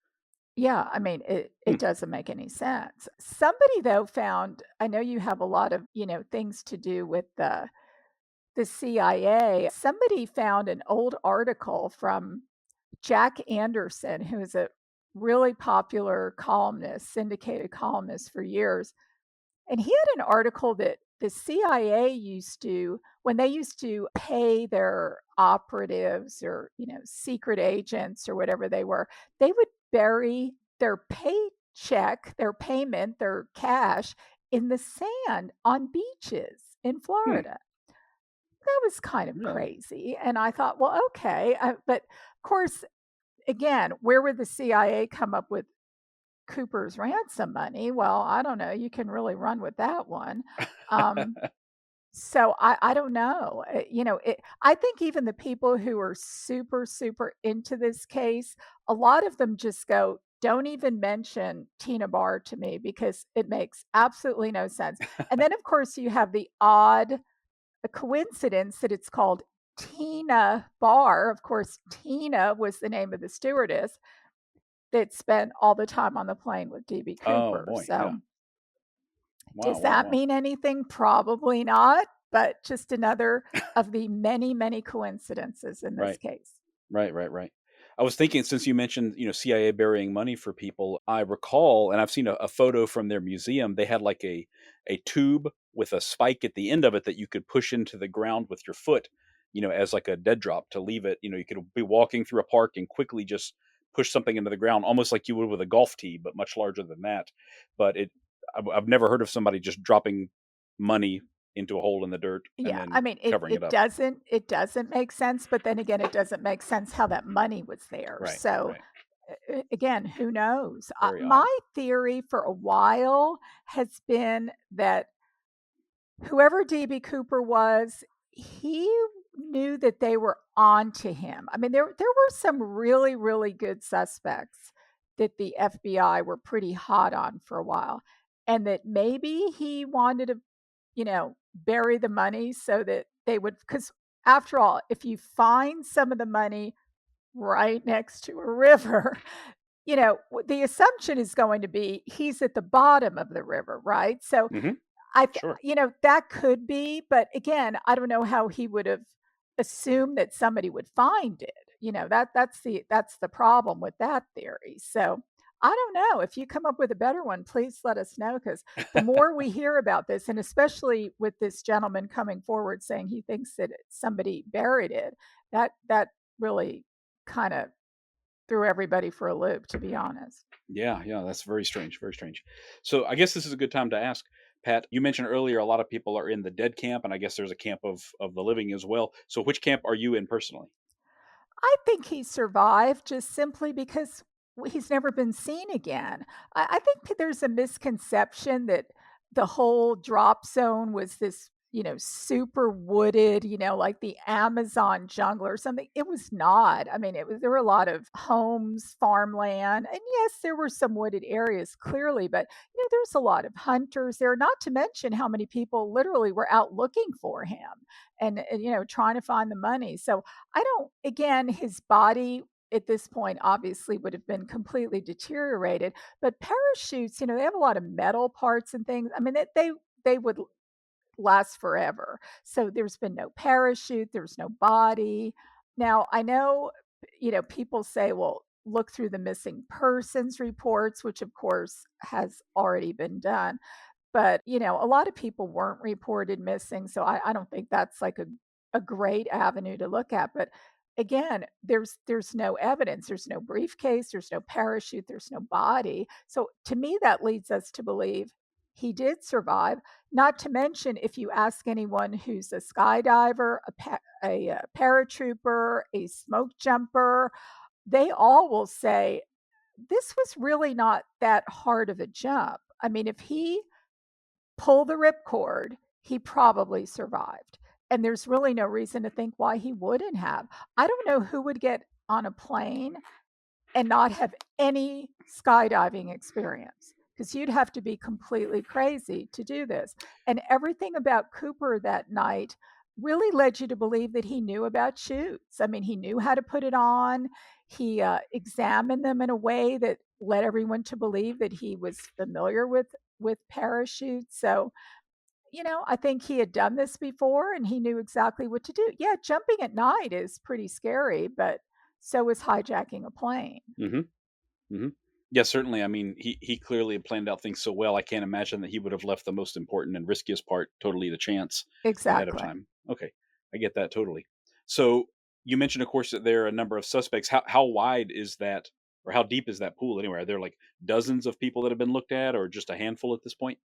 yeah, I mean, it Hmm. doesn't make any sense. Somebody though found, I know you have a lot of, things to do with the CIA. Somebody found an old article from Jack Anderson, who is a really popular columnist, syndicated columnist for years. And he had an article that the CIA used to, when they used to pay their operatives or, secret agents or whatever they were, they would bury their paycheck, their payment, their cash in the sand on beaches in Hmm. Florida. That was kind of Really? crazy. And I thought, well, okay. But of course, again, where would the CIA come up with Cooper's ransom money? Well, I don't know. You can really run with that one. Um, so I don't know. I think even the people who are super, super into this case, a lot of them just go, don't even mention Tina Barr to me, because it makes absolutely no sense. And then, of course, you have the odd coincidence that it's called Tina Barr. Of course, Tina was the name of the stewardess that spent all the time on the plane with DB Oh, Cooper. boy, yeah. So, Wow, does wow, that wow. mean anything? Probably not, but just another of the many, many coincidences in this Right. case. Right, right, right. I was thinking since you mentioned, CIA burying money for people, I recall, and I've seen a photo from their museum. They had like a tube with a spike at the end of it that you could push into the ground with your foot, as like a dead drop to leave it. You could be walking through a park and quickly just push something into the ground, almost like you would with a golf tee, but much larger than that. But I've never heard of somebody just dropping money into a hole in the dirt and Yeah, I then mean, covering it up. it doesn't make sense, but then again, it doesn't make sense how that money was there. Right, So, right. again, who knows? Very odd. My theory for a while has been that whoever DB Cooper was, he knew that they were on to him. I mean, there were some really, really good suspects that the FBI were pretty hot on for a while, and that maybe he wanted to, bury the money so that they would, because after all, if you find some of the money right next to a river, the assumption is going to be he's at the bottom of the river, right? So Mhm. Sure. that could be, but again, I don't know how he would have assumed that somebody would find it. That's the problem with that theory. So I don't know. If you come up with a better one, please let us know, because the more we hear about this, and especially with this gentleman coming forward saying he thinks that somebody buried it, that really kind of threw everybody for a loop, to be honest. Yeah, yeah, that's very strange, very strange. So I guess this is a good time to ask, Pat. You mentioned earlier a lot of people are in the dead camp, and I guess there's a camp of the living as well. So which camp are you in personally? I think he survived just simply because he's never been seen again. I think there's a misconception that the whole drop zone was this super wooded, like the Amazon jungle or something. It was not. I mean, there were a lot of homes, farmland, and yes, there were some wooded areas clearly, but there's a lot of hunters there, not to mention how many people literally were out looking for him and trying to find the money. So I don't again, his body at this point obviously would have been completely deteriorated, but parachutes, they have a lot of metal parts and things. I mean, they would last forever. So there's been no parachute, there's no body. Now, I know, people say, well, look through the missing persons reports, which of course has already been done. But, a lot of people weren't reported missing. So I don't think that's like a great avenue to look at. But again, there's no evidence. There's no briefcase, there's no parachute, there's no body. So to me, that leads us to believe he did survive. Not to mention, if you ask anyone who's a skydiver, a paratrooper, a smoke jumper, they all will say this was really not that hard of a jump. I mean, if he pulled the ripcord, he probably survived. And there's really no reason to think why he wouldn't have. I don't know who would get on a plane and not have any skydiving experience, because you'd have to be completely crazy to do this. And everything about Cooper that night really led you to believe that he knew about chutes. I mean, he knew how to put it on. He examined them in a way that led everyone to believe that he was familiar with parachutes. So, I think he had done this before and he knew exactly what to do. Yeah, jumping at night is pretty scary, but so is hijacking a plane. Hmm. Hmm. Yeah, certainly. I mean, he clearly had planned out things so well. I can't imagine that he would have left the most important and riskiest part totally to chance ahead of Exactly. time. Okay, I get that totally. So you mentioned, of course, that there are a number of suspects. How wide is that, or how deep is that pool anyway? Are there like dozens of people that have been looked at, or just a handful at this point?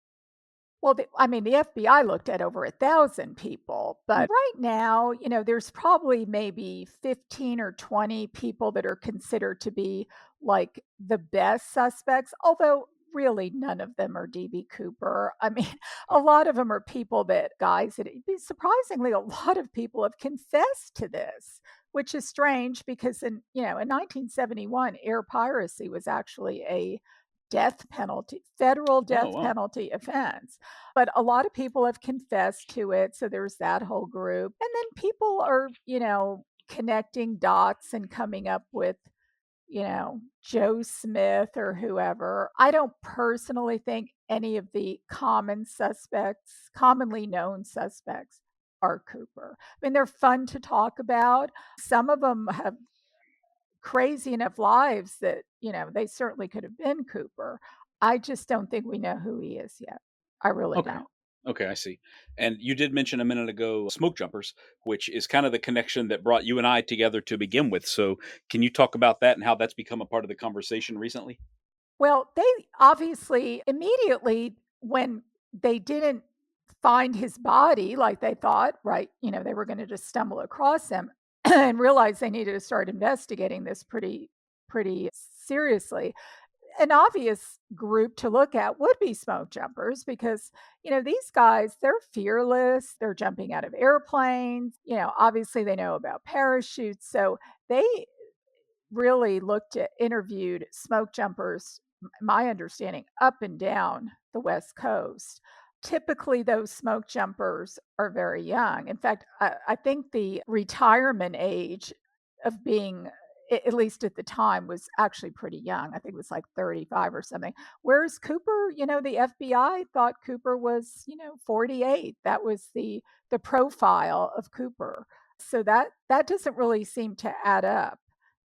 Well, I mean, the FBI looked at over 1,000 people, Mm. but right now, there's probably maybe 15 or 20 people that are considered to be like the best suspects, although really none of them are DB Cooper. I mean, a lot of them are people that guys that surprisingly a lot of people have confessed to this, which is strange because in 1971 air piracy was actually a death penalty, federal Oh death wow. penalty offense. But a lot of people have confessed to it. So there's that whole group. And then people are, connecting dots and coming up with, Joe Smith or whoever. I don't personally think any of the commonly known suspects are Cooper. I mean, they're fun to talk about. Some of them have crazy enough lives that, they certainly could have been Cooper. I just don't think we know who he is yet. I really Okay. don't. Okay, I see. And you did mention a minute ago smoke jumpers, which is kind of the connection that brought you and I together to begin with. So, can you talk about that and how that's become a part of the conversation recently? Well, they obviously immediately, when they didn't find his body like they thought, right, they were going to just stumble across him and realize they needed to start investigating this pretty seriously. An obvious group to look at would be smoke jumpers because, these guys, they're fearless. They're jumping out of airplanes. Obviously they know about parachutes. So they really looked at interviewed smoke jumpers, my understanding, up and down the West Coast. Typically, those smoke jumpers are very young. In fact, I think the retirement age of being, at least at the time, was actually pretty young. I think it was like 35 or something. Whereas Cooper, the FBI thought Cooper was, 48. That was the profile of Cooper. So that doesn't really seem to add up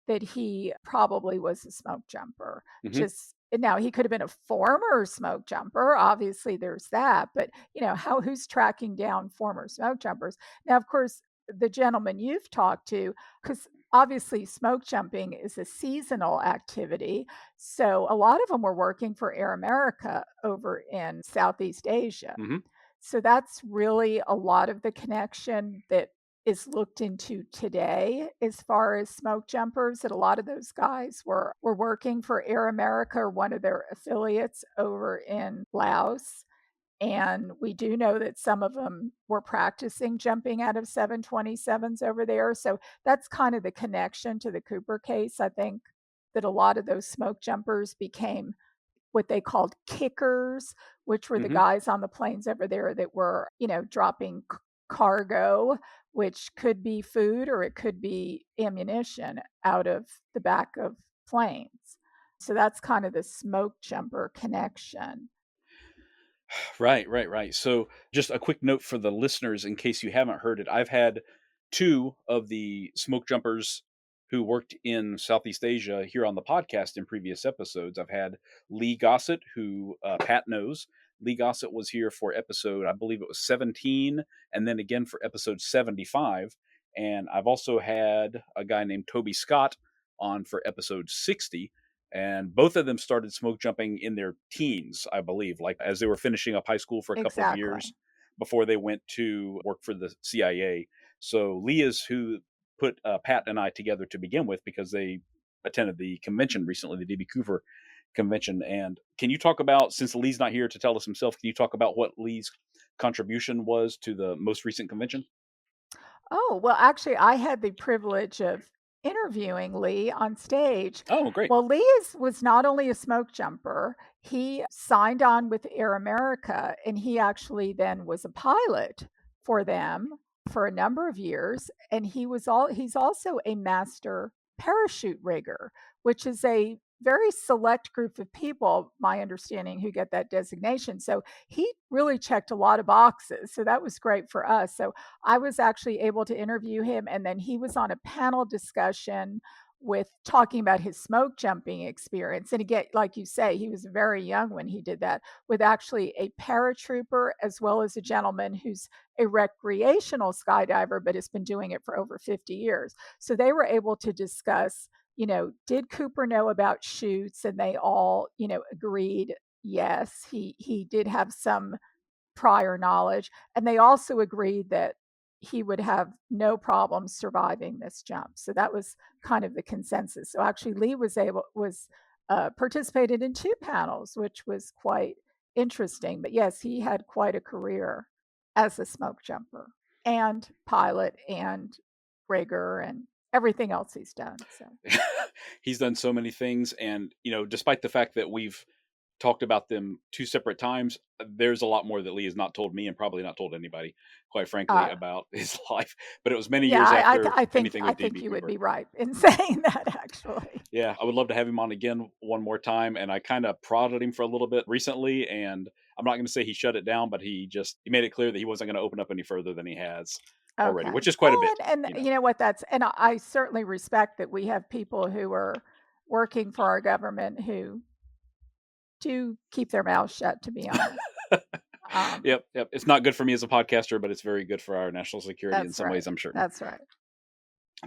that he probably was a smoke jumper. Hmm. Just now he could have been a former smoke jumper. Obviously there's that, but who's tracking down former smoke jumpers? Now, of course, the gentleman you've talked to, because obviously smoke jumping is a seasonal activity. So a lot of them were working for Air America over in Southeast Asia. Hmm. So that's really a lot of the connection that is looked into today as far as smoke jumpers, that a lot of those guys were working for Air America or one of their affiliates over in Laos. And we do know that some of them were practicing jumping out of 727s over there. So that's kind of the connection to the Cooper case. I think that a lot of those smoke jumpers became what they called kickers, which were the Hmm. guys on the planes over there that were, dropping cargo, which could be food or it could be ammunition out of the back of planes. So that's kind of the smoke jumper connection. Right, right, right. So, just a quick note for the listeners in case you haven't heard it. I've had two of the smoke jumpers who worked in Southeast Asia here on the podcast in previous episodes. I've had Lee Gossett, who Pat knows. Lee Gossett was here for episode, I believe it was 17, and then again for episode 75. And I've also had a guy named Toby Scott on for episode 60, and both of them started smoke jumping in their teens, I believe, like as they were finishing up high school for a couple of years Exactly. before they went to work for the CIA. So Lee is who put Pat and I together to begin with because they attended the convention recently, the DB Cooper convention. And can you talk about, since Lee's not here to tell us himself, can you talk about what Lee's contribution was to the most recent convention? Oh, well, actually, I had the privilege of interviewing Lee on stage. Oh, great. Well, was not only a smoke jumper, he signed on with Air America, and he actually then was a pilot for them for a number of years. And he's also a master parachute rigger, which is a very select group of people, my understanding, who get that designation. So he really checked a lot of boxes. So that was great for us. So I was actually able to interview him, and then he was on a panel discussion with talking about his smoke jumping experience. And again, like you say, he was very young when he did that, with actually a paratrooper as well as a gentleman who's a recreational skydiver, but has been doing it for over 50 years. So they were able to discuss, did Cooper know about chutes? And they all, agreed yes, he did have some prior knowledge. And they also agreed that he would have no problem surviving this jump. So that was kind of the consensus. So actually, Lee was participated in two panels, which was quite interesting. But yes, he had quite a career as a smoke jumper and pilot and rigger and everything else he's done. So He's done so many things. And, despite the fact that we've talked about them two separate times, there's a lot more that Lee has not told me and probably not told anybody, quite frankly, uh, about his life. But it was many yeah, years after I think anything with think DB you would Cooper. be right in saying that actually. Yeah, I would love to have him on again one more time. And I kind of prodded him for a little bit recently. And I'm not going to say he shut it down, but he made it clear that he wasn't going to open up any further than he has already, Okay. which is quite a Well, bit, and you know what, and I certainly respect that we have people who are working for our government who do keep their mouths shut, to be honest. Um, Yep, yep. It's not good for me as a podcaster, but it's very good for our national security in that's some right. ways, I'm sure. That's right.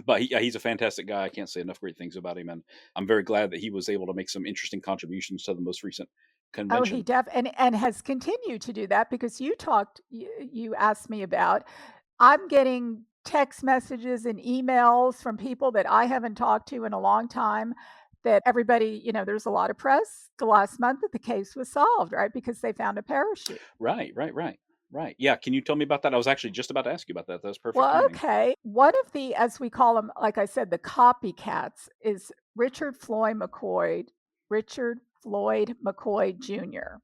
But yeah, he's a fantastic guy. I can't say enough great things about him, and I'm very glad that he was able to make some interesting contributions to the most recent Oh, he convention. and has continued to do that because you asked me about. I'm getting text messages and emails from people that I haven't talked to in a long time, that everybody, there's a lot of press the last month that the case was solved, right? Because they found a parachute. Right, right, right, right. Yeah, can you tell me about that? I was actually just about to ask you about that. That was perfect Well, timing. okay. One of the, as we call them, like I said, the copycats is Richard Floyd McCoy Jr.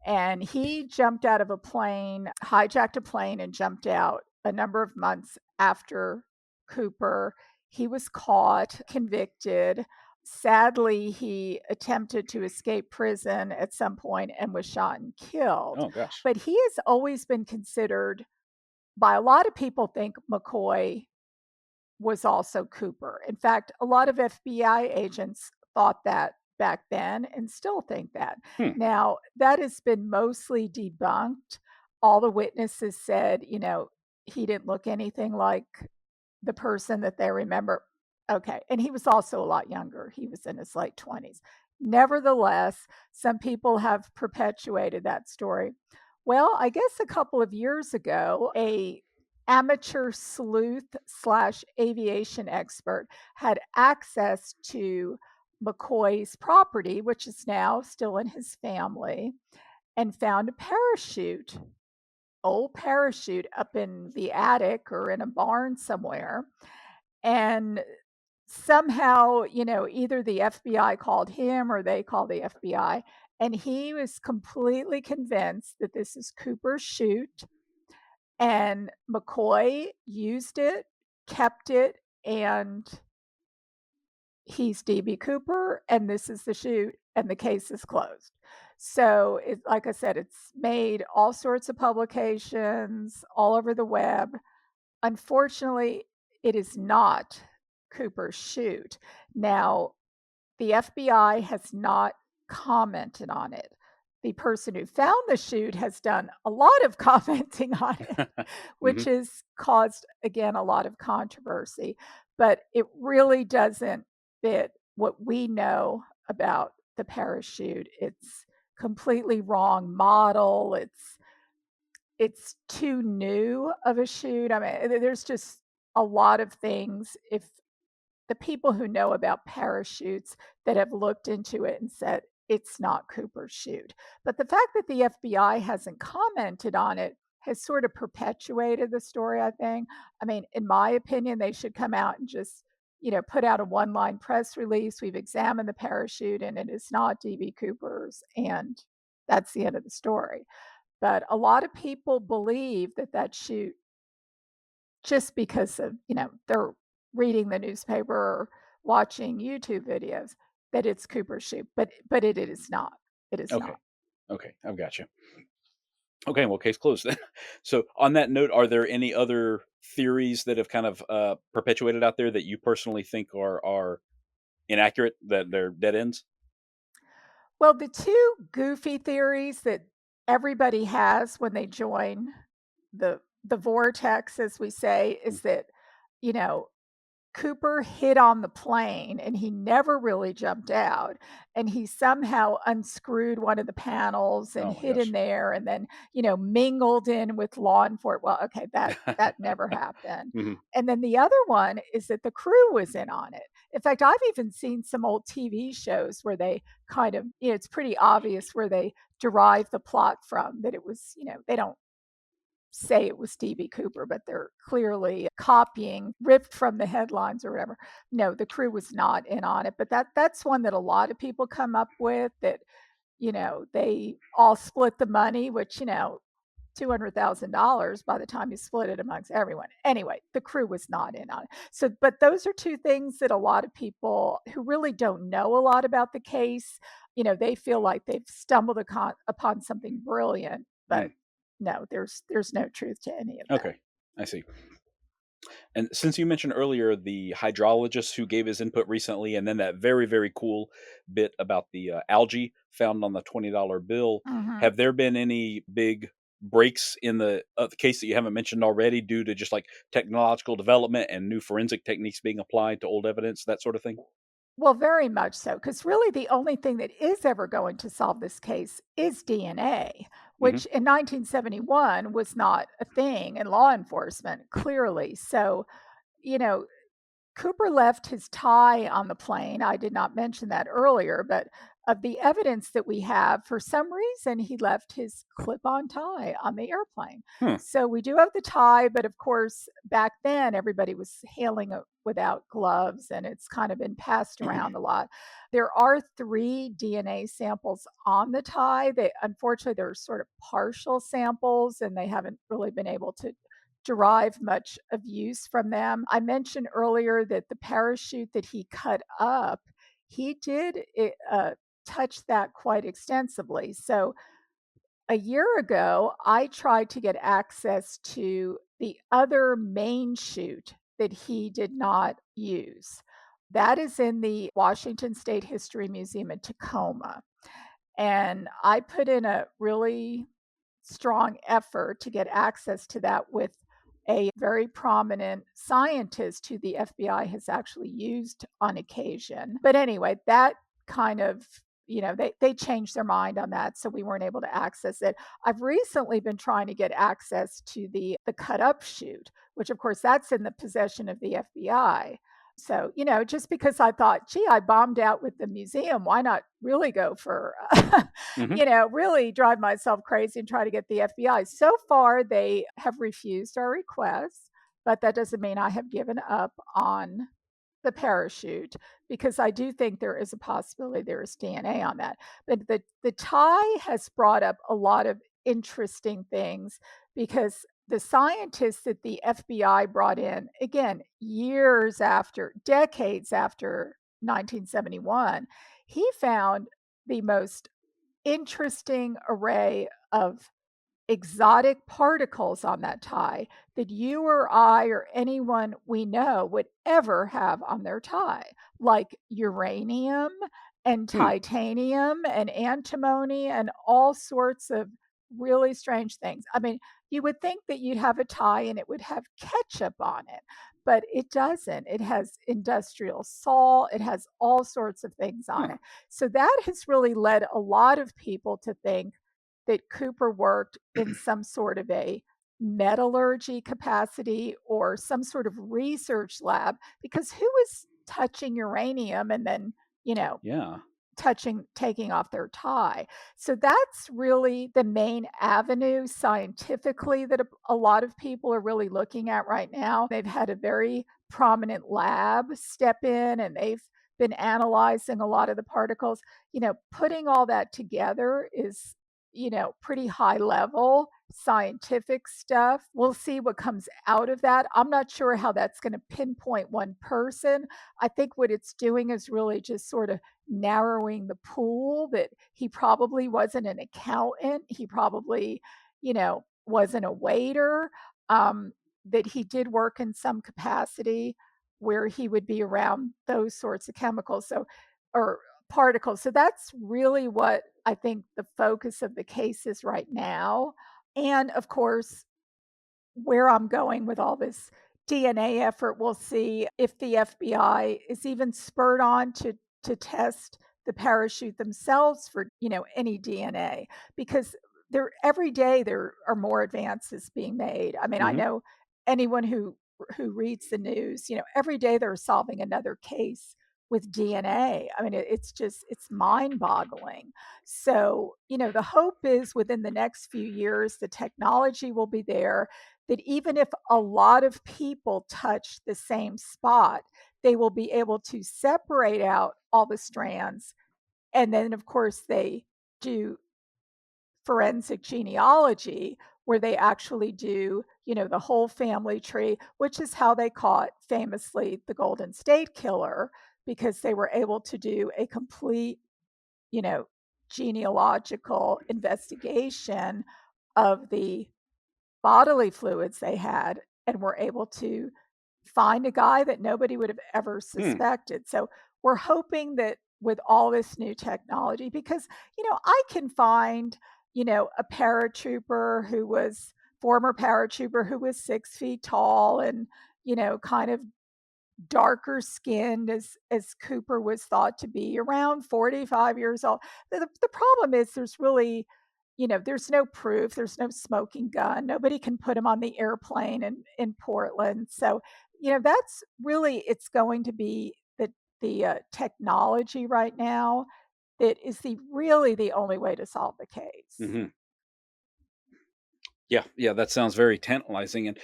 And he jumped out of a plane, hijacked a plane, and jumped out a number of months after Cooper. He was caught, convicted. Sadly, he attempted to escape prison at some point and was shot and killed. Oh gosh. But he has always been considered, by a lot of people, think McCoy was also Cooper. In fact, a lot of FBI agents thought that back then and still think that. Hmm. Now, that has been mostly debunked. All the witnesses said, he didn't look anything like the person that they remember. Okay. And he was also a lot younger. He was in his late 20s. Nevertheless, some people have perpetuated that story. Well, I guess a couple of years ago, a amateur sleuth slash aviation expert had access to McCoy's property, which is now still in his family. and found a parachute, old parachute up in the attic or in a barn somewhere. And somehow, either the FBI called him or they called the FBI, and he was completely convinced that this is Cooper's chute, and McCoy used it, kept it, and he's DB Cooper, and this is the chute, and the case is closed. So, like I said, it's made all sorts of publications all over the web. Unfortunately, it is not Cooper's chute. Now, the FBI has not commented on it. The person who found the chute has done a lot of commenting on it, which Hmm. has caused, again, a lot of controversy. But it really doesn't fit what we know about the parachute. It's completely wrong model. It's too new of a chute. I mean, there's just a lot of things. If the people who know about parachutes that have looked into it and said it's not Cooper's chute. But the fact that the FBI hasn't commented on it has sort of perpetuated the story, I think. I mean, in my opinion, they should come out and just, put out a one-line press release. We've examined the parachute and it is not DB Cooper's, and that's the end of the story. But a lot of people believe that that chute, just because of, they're reading the newspaper or watching YouTube videos, that it's Cooper's chute, but it is not. It is Okay. not. Okay. I've got you. Okay. Well, case closed then. So, on that note, are there any other theories that have kind of perpetuated out there that you personally think are inaccurate, that they're dead ends? Well, the two goofy theories that everybody has when they join the vortex, as we say, Mm. is that, you know, Cooper hid on the plane and he never really jumped out. And he somehow unscrewed one of the panels and Oh my hid in gosh. there and then, mingled in with law enforcement. Well, okay, that never happened. Hmm. And then the other one is that the crew was in on it. In fact, I've even seen some old TV shows where they kind of, it's pretty obvious where they derive the plot from, that it was, they don't say it was DB Cooper, but they're clearly copying, ripped from the headlines or whatever. No, the crew was not in on it, but that's one that a lot of people come up with, that, they all split the money, which, $200,000 by the time you split it amongst everyone. Anyway, the crew was not in on it. So, but those are two things that a lot of people who really don't know a lot about the case, they feel like they've stumbled upon something brilliant, but Mm. no, there's no truth to any of that. Okay. I see. And since you mentioned earlier the hydrologist who gave his input recently, and then that very, very cool bit about the algae found on the $20 bill, Mhm. have there been any big breaks in the case that you haven't mentioned already due to just like technological development and new forensic techniques being applied to old evidence, that sort of thing? Well, very much so, because really the only thing that is ever going to solve this case is DNA, Hmm. which in 1971 was not a thing in law enforcement, clearly. So, you know, Cooper left his tie on the plane. I did not mention that earlier, but of the evidence that we have, for some reason, he left his clip on tie on the airplane. Hmm. So we do have the tie, but of course, back then, everybody was hailing it without gloves, and it's kind of been passed around a lot. There are three DNA samples on the tie. They, unfortunately, they're sort of partial samples, and they haven't really been able to derive much of use from them. I mentioned earlier that the parachute that he cut up, he did touch that quite extensively. So a year ago, I tried to get access to the other main chute that he did not use. That is in the Washington State History Museum in Tacoma. And I put in a really strong effort to get access to that with a very prominent scientist who the FBI has actually used on occasion. But anyway, that kind of, they changed their mind on that, so we weren't able to access it. I've recently been trying to get access to the cut up chute, which of course that's in the possession of the FBI. So, just because I thought, gee, I bombed out with the museum, why not really go for, Hmm. really drive myself crazy and try to get the FBI? So far, they have refused our requests, but that doesn't mean I have given up on the parachute, because I do think there is a possibility there is DNA on that. But the tie has brought up a lot of interesting things, because the scientist that the FBI brought in, again, years after, decades after 1971, he found the most interesting array of exotic particles on that tie that you or I or anyone we know would ever have on their tie, like uranium and Hmm. titanium and antimony and all sorts of really strange things. I mean, you would think that you'd have a tie and it would have ketchup on it, but it doesn't. It has industrial salt, it has all sorts of things on Huh. it. So that has really led a lot of people to think that Cooper worked in some sort of a metallurgy capacity or some sort of research lab, because who is touching uranium and then, you know, Yeah. taking off their tie? So that's really the main avenue scientifically that a lot of people are really looking at right now. They've had a very prominent lab step in and they've been analyzing a lot of the particles. Putting all that together is, pretty high level scientific stuff. We'll see what comes out of that. I'm not sure how that's going to pinpoint one person. I think what it's doing is really just sort of narrowing the pool, that he probably wasn't an accountant. He probably, wasn't a waiter, that he did work in some capacity where he would be around those sorts of chemicals. So, or particles. So that's really what I think the focus of the case is right now. And of course, where I'm going with all this DNA effort, we'll see if the FBI is even spurred on to test the parachute themselves for, any DNA, because every day there are more advances being made. I mean, I Hmm. know anyone who reads the news, every day they're solving another case with DNA. I mean, it's mind-boggling. So, the hope is within the next few years the technology will be there, that even if a lot of people touch the same spot, they will be able to separate out all the strands. And then, of course, they do forensic genealogy, where they actually do, the whole family tree, which is how they caught famously the Golden State Killer, because they were able to do a complete, you know, genealogical investigation of the bodily fluids they had, and were able to find a guy that nobody would have ever Hmm. suspected. So we're hoping that with all this new technology, because, I can find, a paratrooper who was former paratrooper who was 6 feet tall and, kind of darker skinned as Cooper was thought to be, around 45 years old. The problem is there's really, there's no proof, there's no smoking gun. Nobody can put him on the airplane in Portland. So, that's really, it's going to be the technology right now that is really the only way to solve the case. Hmm. Yeah, yeah, that sounds very tantalizing, and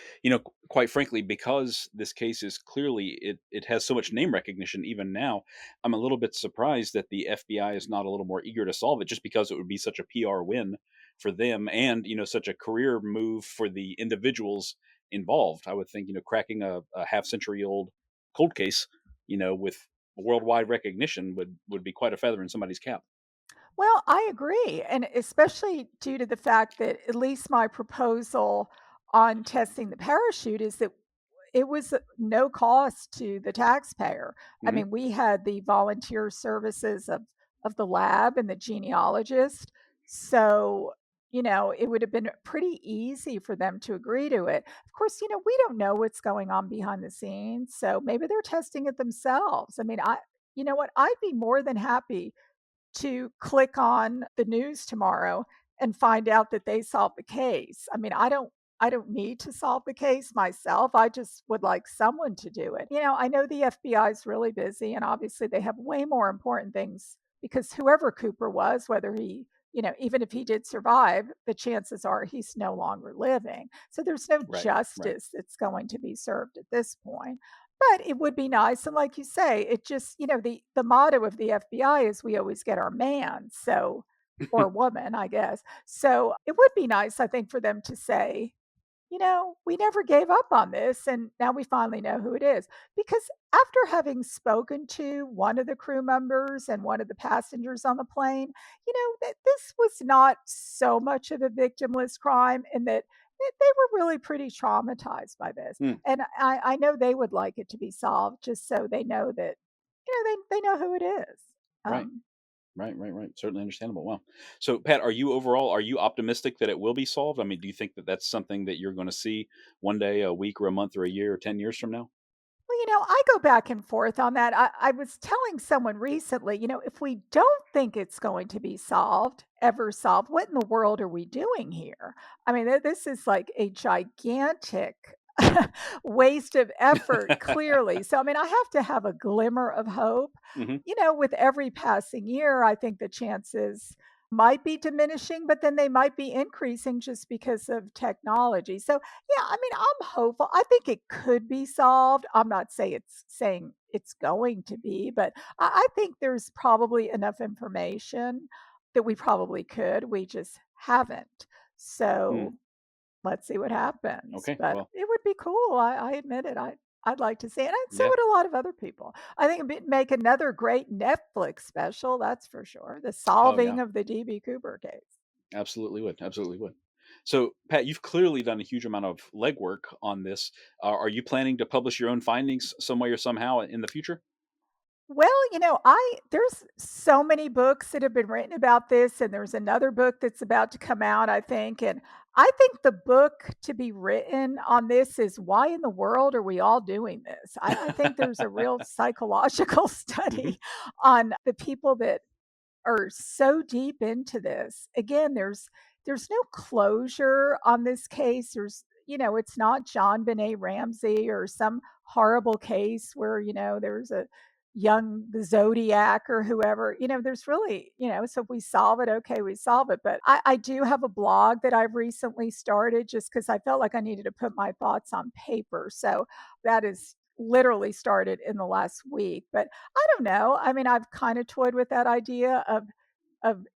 quite frankly, because this case is clearly it has so much name recognition. Even now, I'm a little bit surprised that the FBI is not a little more eager to solve it, just because it would be such a PR win for them, and such a career move for the individuals involved. I would think cracking a half century old cold case, with worldwide recognition would be quite a feather in somebody's cap. Well, I agree, and especially due to the fact that at least my proposal on testing the parachute is that it was no cost to the taxpayer. I Hmm. mean, we had the volunteer services of the lab and the genealogist, so, it would have been pretty easy for them to agree to it. Of course, we don't know what's going on behind the scenes, so maybe they're testing it themselves. I mean, you know what? I'd be more than happy to click on the news tomorrow and find out that they solved the case. I mean, I don't I don't need to solve the case myself. I just would like someone to do it. I know the FBI is really busy and obviously they have way more important things because whoever Cooper was, whether he, even if he did survive, the chances are he's no longer living. So there's no Right, right. justice that's going to be served at this point. But it would be nice. And like you say, it just, the motto of the FBI is we always get our man. So, or woman, I guess. So it would be nice, I think, for them to say, we never gave up on this and now we finally know who it is. Because after having spoken to one of the crew members and one of the passengers on the plane, that this was not so much of a victimless crime and that they were really pretty traumatized by this. Hmm, And I know they would like it to be solved just so they know that, they know who it is. right. Um, Right, right, right. Certainly understandable. Wow. So, Pat, are you optimistic that it will be solved? I mean, do you think that that's something that you're going to see one day, a week, or a month, or a year, or 10 years from now? Well, I go back and forth on that. I was telling someone recently, if we don't think it's going to be solved, ever solved, what in the world are we doing here? I mean, this is like a gigantic waste of effort, clearly. So, I mean, I have to have a glimmer of hope. Hmm. With every passing year, I think the chances might be diminishing, but then they might be increasing just because of technology. So, yeah, I mean, I'm hopeful. I think it could be solved. I'm not saying it's going to be, but I think there's probably enough information that we probably could. We just haven't. Hmm. So let's see what happens. Okay. But Well, it would be cool. I admit it. I'd like to see it. And so yeah. would a lot of other people. I think it'd make another great Netflix special, that's for sure. The Oh, yeah. solving of the DB Cooper case. Absolutely would. Absolutely would. So, Pat, you've clearly done a huge amount of legwork on this. Are you planning to publish your own findings some way or somehow in the future? Well, I there's so many books that have been written about this, and there's another book that's about to come out, I think. And I think the book to be written on this is why in the world are we all doing this? I think there's a real psychological Hmm. study on the people that are so deep into this. Again, there's no closure on this case. It's not John Benet Ramsey or some horrible case where, there's a young the Zodiac or whoever. There's really, so if we solve it, okay, we solve it. But I do have a blog that I've recently started just because I felt like I needed to put my thoughts on paper. So that is literally started in the last week. But I don't know. I mean, I've kind of toyed with that idea of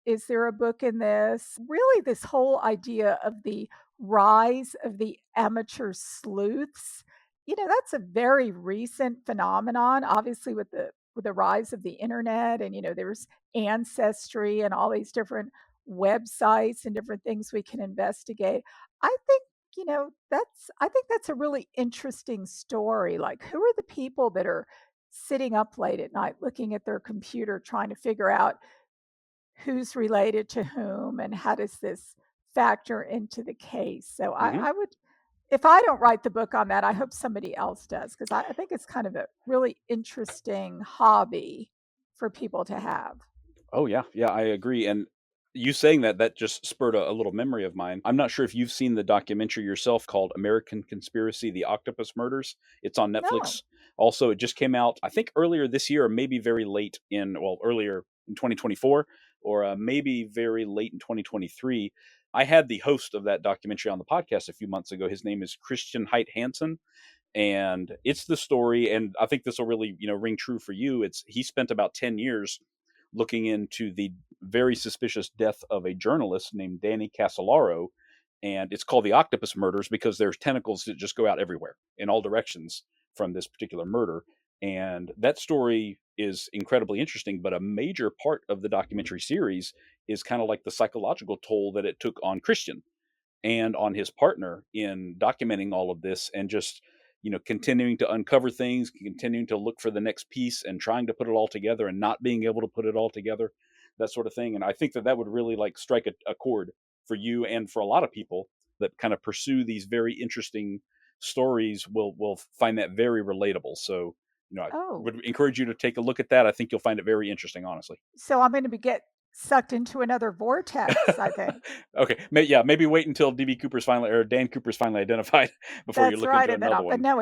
is there a book in this? Really, this whole idea of the rise of the amateur sleuths. That's a very recent phenomenon. Obviously, with the rise of the internet, and there's ancestry and all these different websites and different things we can investigate. I think that's a really interesting story. Like, who are the people that are sitting up late at night looking at their computer trying to figure out who's related to whom and how does this factor into the case? So Hmm. I would, if I don't write the book on that, I hope somebody else does because I think it's kind of a really interesting hobby for people to have. Oh yeah, yeah, I agree. And you saying that just spurred a little memory of mine. I'm not sure if you've seen the documentary yourself called American Conspiracy: The Octopus Murders. It's on No. Netflix. Also, it just came out, I think earlier this year, or maybe very late earlier in 2024, or maybe very late in 2023. I had the host of that documentary on the podcast a few months ago. His name is Christian Height Hansen, and it's the story. And I think this will really ring true for you. It's He spent about 10 years looking into the very suspicious death of a journalist named Danny Casolaro. And it's called the Octopus Murders because there's tentacles that just go out everywhere in all directions from this particular murder. And that story is incredibly interesting, but a major part of the documentary series is kind of like the psychological toll that it took on Christian and on his partner in documenting all of this, and just continuing to uncover things, continuing to look for the next piece and trying to put it all together and not being able to put it all together, that sort of thing. And I think that would really like strike a chord for you and for a lot of people that kind of pursue these very interesting stories will find that very relatable. So I Oh, would encourage you to take a look at that. I think you'll find it very interesting, honestly. so I'm going to be get sucked into another vortex, I think. Okay, maybe wait until DB Cooper's finally or Dan Cooper's finally identified before you That's look right, into and then another but one. no,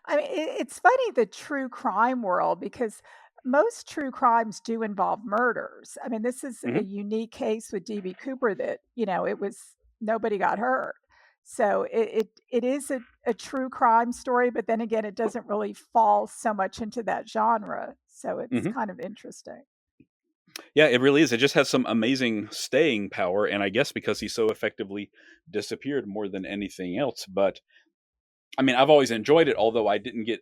it's funny, the true crime world, because most true crimes do involve murders. I mean, this is a Hmm. unique case with DB Cooper that, it was nobody got hurt. So it is a true crime story, but then again, it doesn't really fall so much into that genre. So it's Hmm. kind of interesting. Yeah, it really is. It just has some amazing staying power, and I guess because he so effectively disappeared more than anything else. But I mean, I've always enjoyed it, although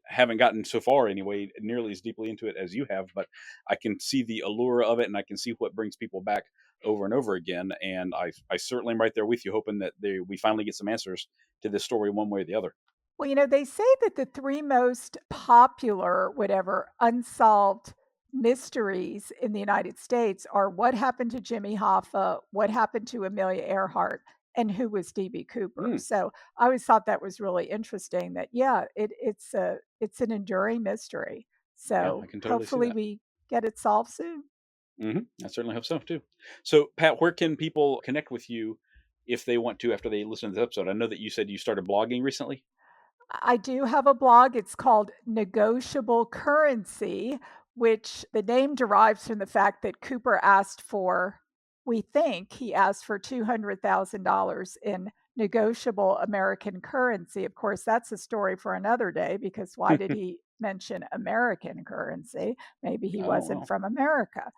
haven't gotten so far anyway, nearly as deeply into it as you have. But I can see the allure of it, and I can see what brings people back over and over again. And I certainly am right there with you, hoping that we finally get some answers to this story one way or the other. Well, they say that the three most popular, whatever, unsolved mysteries in the United States are what happened to Jimmy Hoffa, what happened to Amelia Earhart, and who was DB Cooper. Mm, So I always thought that was really interesting. That yeah, it's an enduring mystery. yeah, I So can totally see hopefully that. we get it solved soon. I certainly hope so too. So, Pat, where can people connect with you if they want to after they listen to this episode? I know that you said you started blogging recently. I do have a blog. It's called Negotiable Currency, which the name derives from the fact that Cooper asked for, we think he asked for $200,000 in negotiable American currency. Of course, that's a story for another day, because why did he mention American currency? Maybe he I don't wasn't know. from America.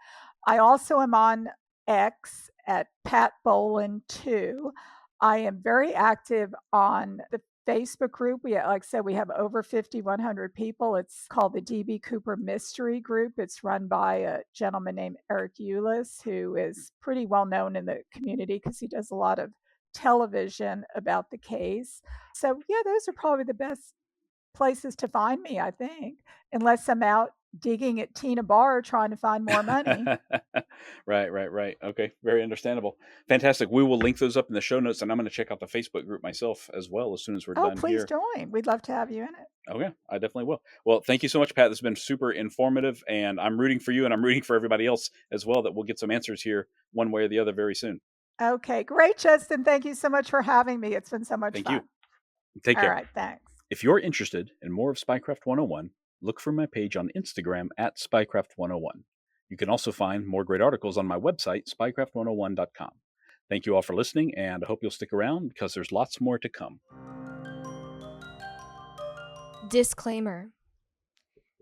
I also am on X at Pat Boland 2. I am very active on the Facebook group. Like I said, we have over 5,100 people. It's called the DB Cooper Mystery Group. It's run by a gentleman named Eric Eulis, who is pretty well known in the community because he does a lot of television about the case. So, yeah, those are probably the best places to find me, I think, unless I'm out digging at Tina Bar trying to find more money. Right. Okay, very understandable. Fantastic. We will link those up in the show notes, and I'm going to check out the Facebook group myself as well as soon as we're Oh, done please here. join. We'd love to have you in it. Oh yeah, I definitely will. Well, thank you so much, Pat. This has been super informative, and I'm rooting for you, and I'm rooting for everybody else as well that we'll get some answers here one way or the other very soon. Okay, great, Justin. Thank you so much for having me. It's been so much Thank you. fun. Take All care. right, thanks. If you're interested in more of Spycraft 101, look for my page on Instagram at Spycraft 101. You can also find more great articles on my website, spycraft101.com. Thank you all for listening, and I hope you'll stick around because there's lots more to come. Disclaimer.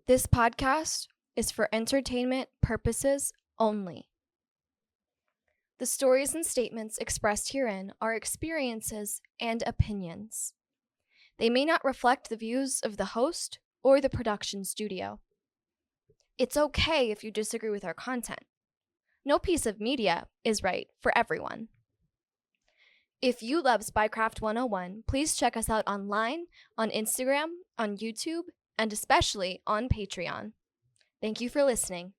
This podcast is for entertainment purposes only. The stories and statements expressed herein are experiences and opinions. They may not reflect the views of the host or the production studio. It's okay if you disagree with our content. No piece of media is right for everyone. If you love Spycraft 101, please check us out online, on Instagram, on YouTube, and especially on Patreon. Thank you for listening.